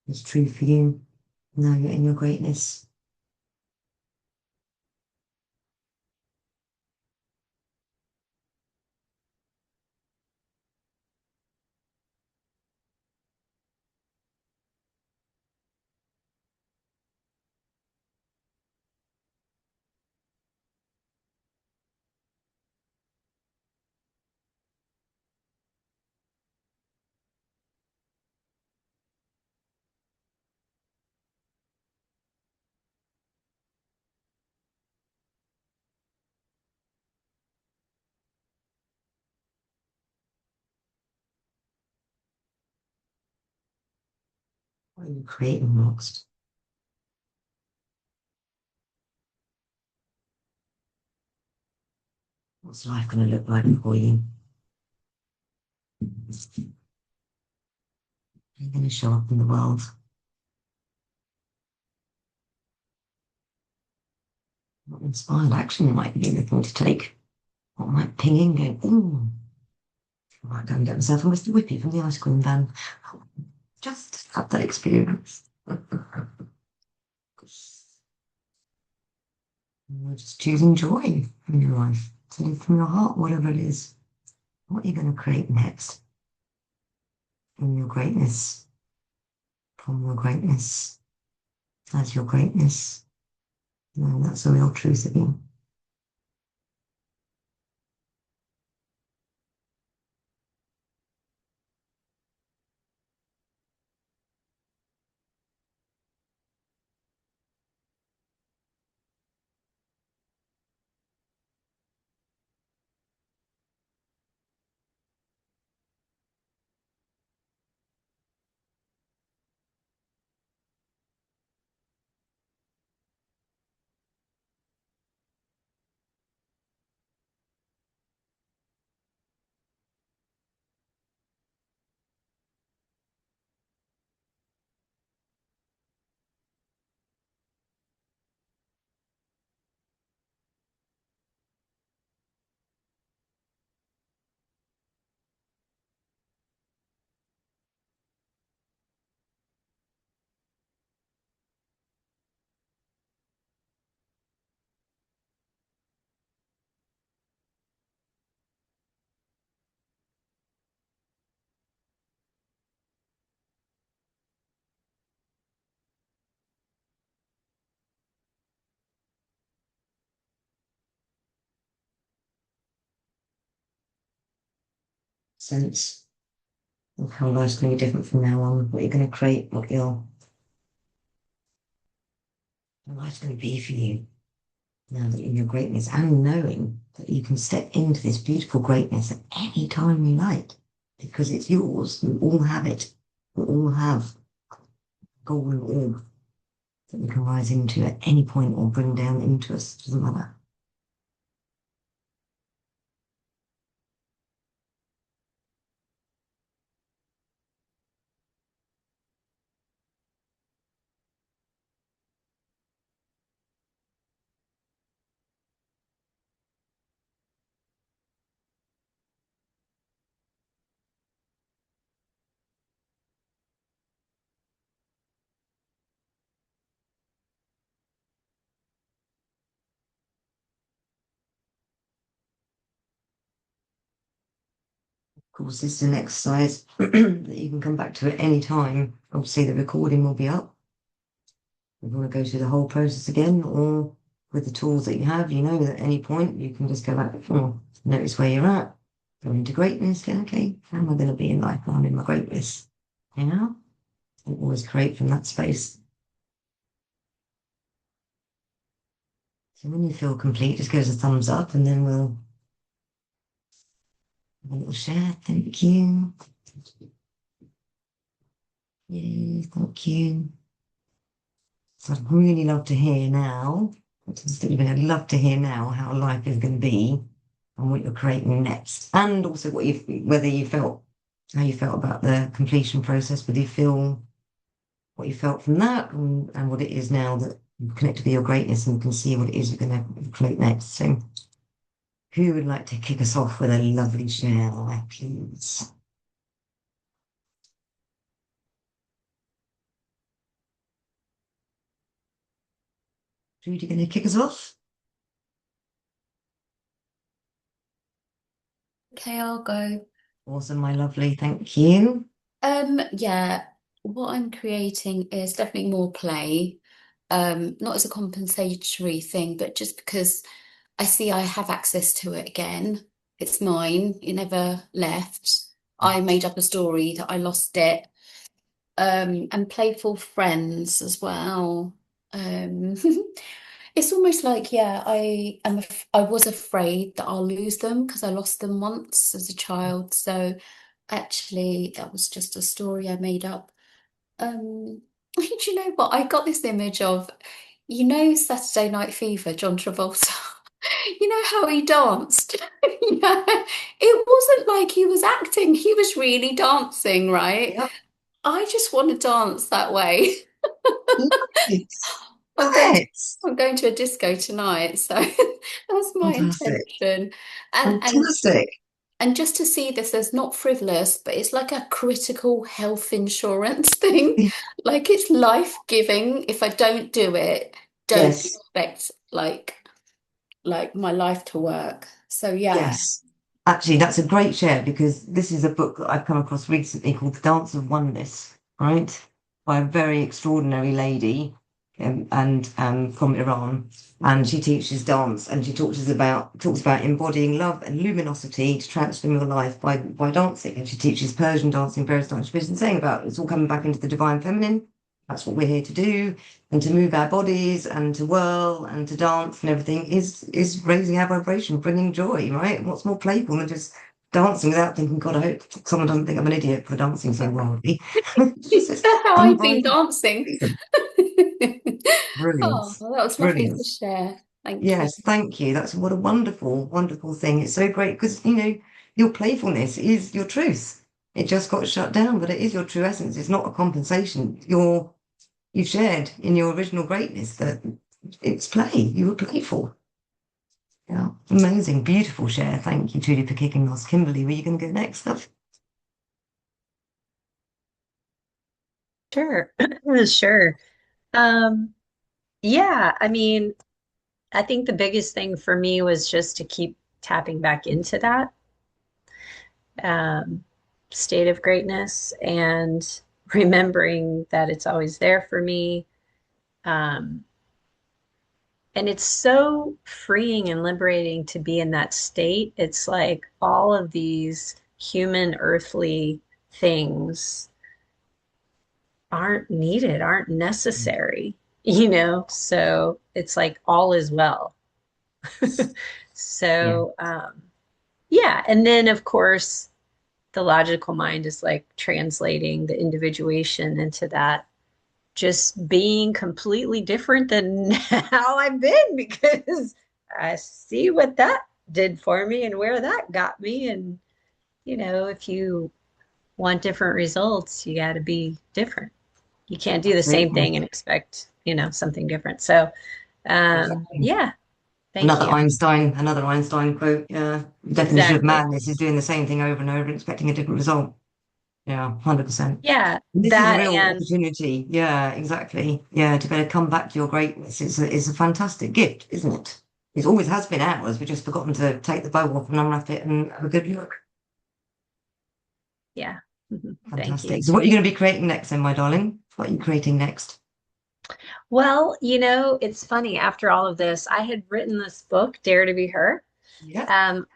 S1: is true for you. Now you're in your greatness. What are you creating next? What's life going to look like for you? How are you going to show up in the world? What inspired action you might be looking to take? What might ping in, go, ooh, I might go and get myself a Mr. Whippy from the ice cream van. Just have that experience. You're just choosing joy in your life, to live from your heart, whatever it is. What are you going to create next in your greatness, from your greatness, as your greatness? No, that's the real truth of you. Sense of how life's going to be different from now on, what you're going to create, what your life's going to be for you now that you're in your greatness, and knowing that you can step into this beautiful greatness at any time you like, because it's yours. You all have it. We all have golden orb that we can rise into at any point or bring down into us, doesn't matter. Of course, this is an exercise that you can come back to at any time. Obviously, the recording will be up. If you want to go through the whole process again, or with the tools that you have, you know that at any point you can just go back or notice where you're at, go into greatness, go, okay, how am I going to be in life? I'm in my greatness. You know? And always create from that space. So when you feel complete, just give us a thumbs up and then we'll have a little share. Thank you. Yay, thank you. So I'd really love to hear now, I'd love to hear now how life is going to be and what you're creating next. And also what whether you felt, how you felt about the completion process, whether you feel what you felt from that and what it is now that you've connected with your greatness and can see what it is you're going to create next. So who would like to kick us off with a lovely share, please? Judy, going to kick us off?
S2: Okay, I'll go.
S1: Awesome, my lovely. Thank you.
S2: Yeah, what I'm creating is definitely more play. Not as a compensatory thing, but just because I see I have access to it again. It's mine. It never left. I made up a story that I lost it. And playful friends as well. Um, it's almost like, yeah, I was afraid that I'll lose them because I lost them once as a child. So actually, that was just a story I made up. Do you know what? I got this image of, Saturday Night Fever, John Travolta. You know how he danced? Yeah. It wasn't like he was acting, he was really dancing, right?
S1: Yep.
S2: I just want to dance that way.
S1: Nice.
S2: I'm going to
S1: Nice.
S2: I'm going to a disco tonight, so that's my
S1: Fantastic.
S2: intention. And and
S1: Fantastic.
S2: and just to see this as not frivolous, but it's like a critical health insurance thing. Like it's life-giving. If I don't do it, don't
S1: Yes.
S2: expect like my life to work. So yeah.
S1: Yes. Actually, that's a great share because this is a book that I've come across recently called The Dance of Oneness, right? By a very extraordinary lady and from Iran. And she teaches dance and she talks about embodying love and luminosity to transform your life by dancing. And she teaches Persian dancing, various dance. She's been saying about it's all coming back into the divine feminine. That's what we're here to do, and to move our bodies and to whirl and to dance and everything is raising our vibration, bringing joy, right? What's more playful than just dancing without thinking, God, I hope someone doesn't think I'm an idiot for dancing so wildly.
S2: That's how
S1: I'm
S2: I've been
S1: vibing.
S2: dancing.
S1: Brilliant.
S2: Oh, that was lovely to
S1: Brilliant.
S2: share. Thank you.
S1: Yes, thank you. That's what a wonderful, wonderful thing. It's so great because, your playfulness is your truth. It just got shut down, but it is your true essence. It's not a compensation. You've shared in your original greatness that it's play. You were playful. Yeah, amazing, beautiful share. Thank you, Judy, for kicking us. Kimberly, were you going to go next, love?
S3: Sure. Sure. Yeah, I mean, I think the biggest thing for me was just to keep tapping back into that um, state of greatness and remembering that it's always there for me. Um, and it's so freeing and liberating to be in that state. It's like all of these human, earthly things aren't needed, aren't necessary, So it's like all is well.
S1: Yeah,
S3: So, yeah. And then, of course, the logical mind is like translating the individuation into that just being completely different than how I've been, because I see what that did for me and where that got me. And, if you want different results, you got to be different. You can't do the same
S1: Absolutely.
S3: thing and expect, something different. So,
S1: Exactly.
S3: yeah, thank you.
S1: Another Einstein quote. Yeah. The definition of
S3: Exactly.
S1: madness is doing the same thing over and over and expecting a different result. Yeah, 100%.
S3: Yeah,
S1: This is a
S3: that
S1: real
S3: and
S1: opportunity. Yeah, exactly. Yeah, to be able to come back to your greatness is a fantastic gift, isn't it? It always has been ours. We've just forgotten to take the bow off and unwrap it and have a good look.
S3: yeah. Thank you.
S1: Fantastic. So what are you going to be creating next then, my darling? What are you creating next?
S3: Well, it's funny. After all of this, I had written this book, Dare to Be Her,
S1: Yeah.
S3: um,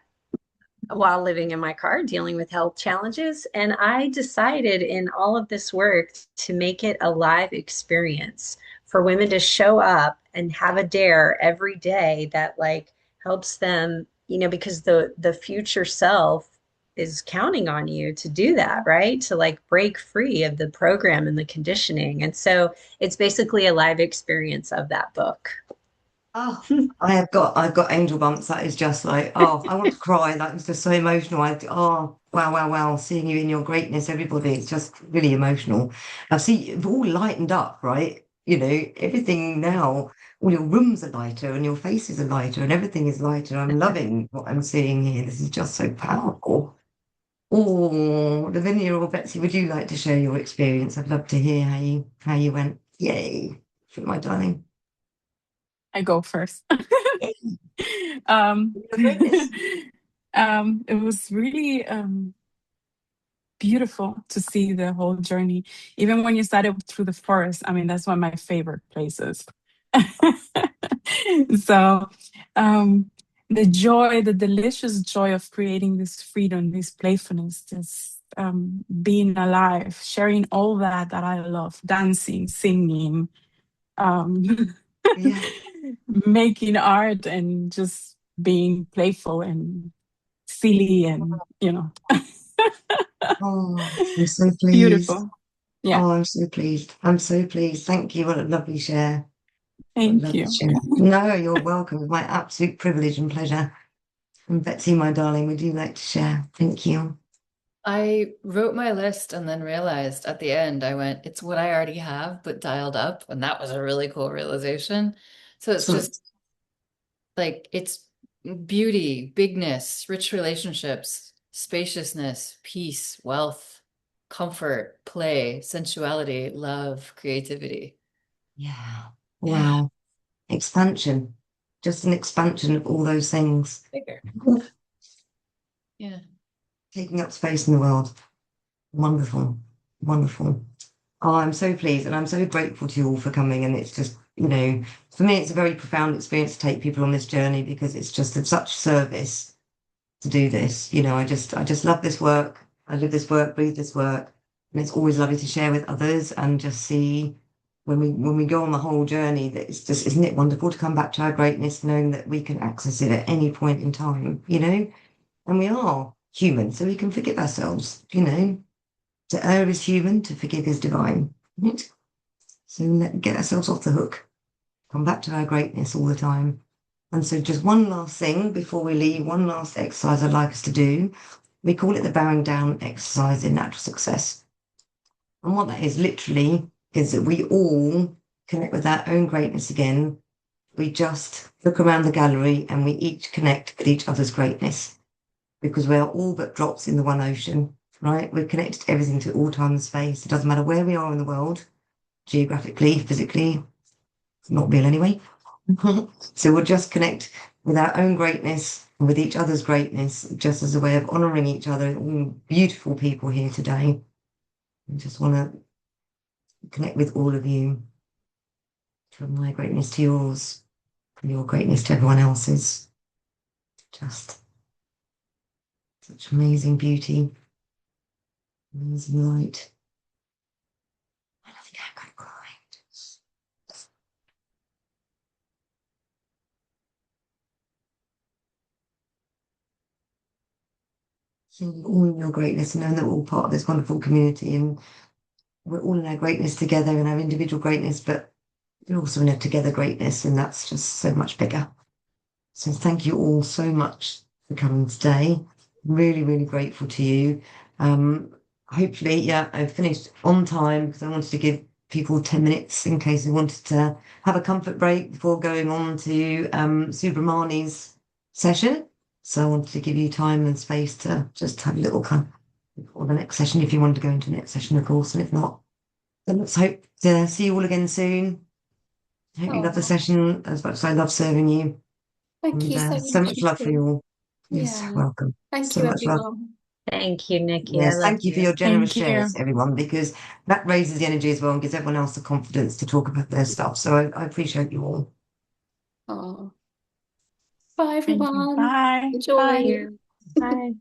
S3: while living in my car, dealing with health challenges. And I decided in all of this work to make it a live experience for women to show up and have a dare every day that like helps them, because the future self is counting on you to do that, right? To like break free of the program and the conditioning. And so it's basically a live experience of that book.
S1: Oh, I've got angel bumps. That is just like, oh, I want to cry. That is just so emotional. Oh, wow, wow, wow. Seeing you in your greatness, everybody, it's just really emotional. I see you've all lightened up, right? Everything now, all your rooms are lighter and your faces are lighter and everything is lighter. I'm loving what I'm seeing here. This is just so powerful. Oh, Lavinia or Betsy, would you like to share your experience? I'd love to hear how you went. Yay, my darling.
S5: I go first.
S1: Yay.
S5: um,
S1: Your greatness.
S5: it was really beautiful to see the whole journey. Even when you started through the forest, I mean, that's one of my favorite places. So, the joy, the delicious joy of creating this freedom, this playfulness, this being alive, sharing all that I love, dancing, singing, um,
S1: Yeah.
S5: making art, and just being playful and silly, and
S1: Oh, I'm so pleased.
S5: beautiful. Yeah,
S1: Oh, I'm so pleased. I'm so pleased. Thank you. What a lovely share. What a
S5: thank
S1: lovely
S5: you.
S1: share. No, you're welcome. It's my absolute privilege and pleasure. And Betsy, my darling, would you like to share? Thank you.
S4: I wrote my list and then realized at the end, I went, it's what I already have, but dialed up. And that was a really cool realization. So it's
S1: Excellent.
S4: just like, it's beauty, bigness, rich relationships, spaciousness, peace, wealth, comfort, play, sensuality, love, creativity.
S1: Yeah.
S4: Yeah,
S1: Wow. Expansion. Just an expansion of all those things.
S4: bigger. Yeah.
S1: Taking up space in the world. Wonderful. Wonderful. Oh, I'm so pleased and I'm so grateful to you all for coming. And it's just, for me, it's a very profound experience to take people on this journey because it's just of such service to do this. I just love this work. I live this work, breathe this work. And it's always lovely to share with others and just see when we go on the whole journey that it's just, isn't it wonderful to come back to our greatness, knowing that we can access it at any point in time. And we are human, so we can forgive ourselves. To err is human, to forgive is divine. Right? So get ourselves off the hook, come back to our greatness all the time. And so, just one last thing before we leave, one last exercise I'd like us to do. We call it the bowing down exercise in natural success. And what that is literally is that we all connect with our own greatness again. We just look around the gallery and we each connect with each other's greatness because we're all but drops in the one ocean, right? We're connected to everything to all time and space. It doesn't matter where we are in the world, geographically, physically, it's not real anyway. So we'll just connect with our own greatness and with each other's greatness, just as a way of honoring each other. All beautiful people here today. I just want to connect with all of you, from my greatness to yours, from your greatness to everyone else's. Just such amazing beauty, amazing light. I think I'm going to cry. Seeing all your greatness and knowing that we're all part of this wonderful community and we're all in our greatness together and our individual greatness, but we're also in a together greatness, and that's just so much bigger. So thank you all so much for coming today. Really, really grateful to you. Hopefully, yeah, I've finished on time because I wanted to give people 10 minutes in case they wanted to have a comfort break before going on to Subramani's session. So I wanted to give you time and space to just have a little kind of before the next session if you want to go into the next session, of course, and if not, then let's hope to see you all again soon. Hope you love the
S2: Oh,
S1: session as much as I love serving you.
S2: thank you so
S1: So
S2: much,
S1: much love for you
S2: Nikki.
S1: all. Yes,
S2: Yeah.
S1: welcome.
S2: Thank
S1: So
S2: you,
S1: much love.
S2: everyone.
S3: Thank you, Nikki. I
S1: Yes,
S3: love
S1: thank you for
S3: you.
S1: your generous
S5: Thank
S1: shares,
S5: you.
S1: everyone, because that raises the energy as well and gives everyone else the confidence to talk about their stuff. So I appreciate you all.
S2: Oh, bye,
S5: Thank you.
S2: everyone.
S5: Bye.
S2: Enjoy.
S5: Bye.
S3: Thank you. Bye.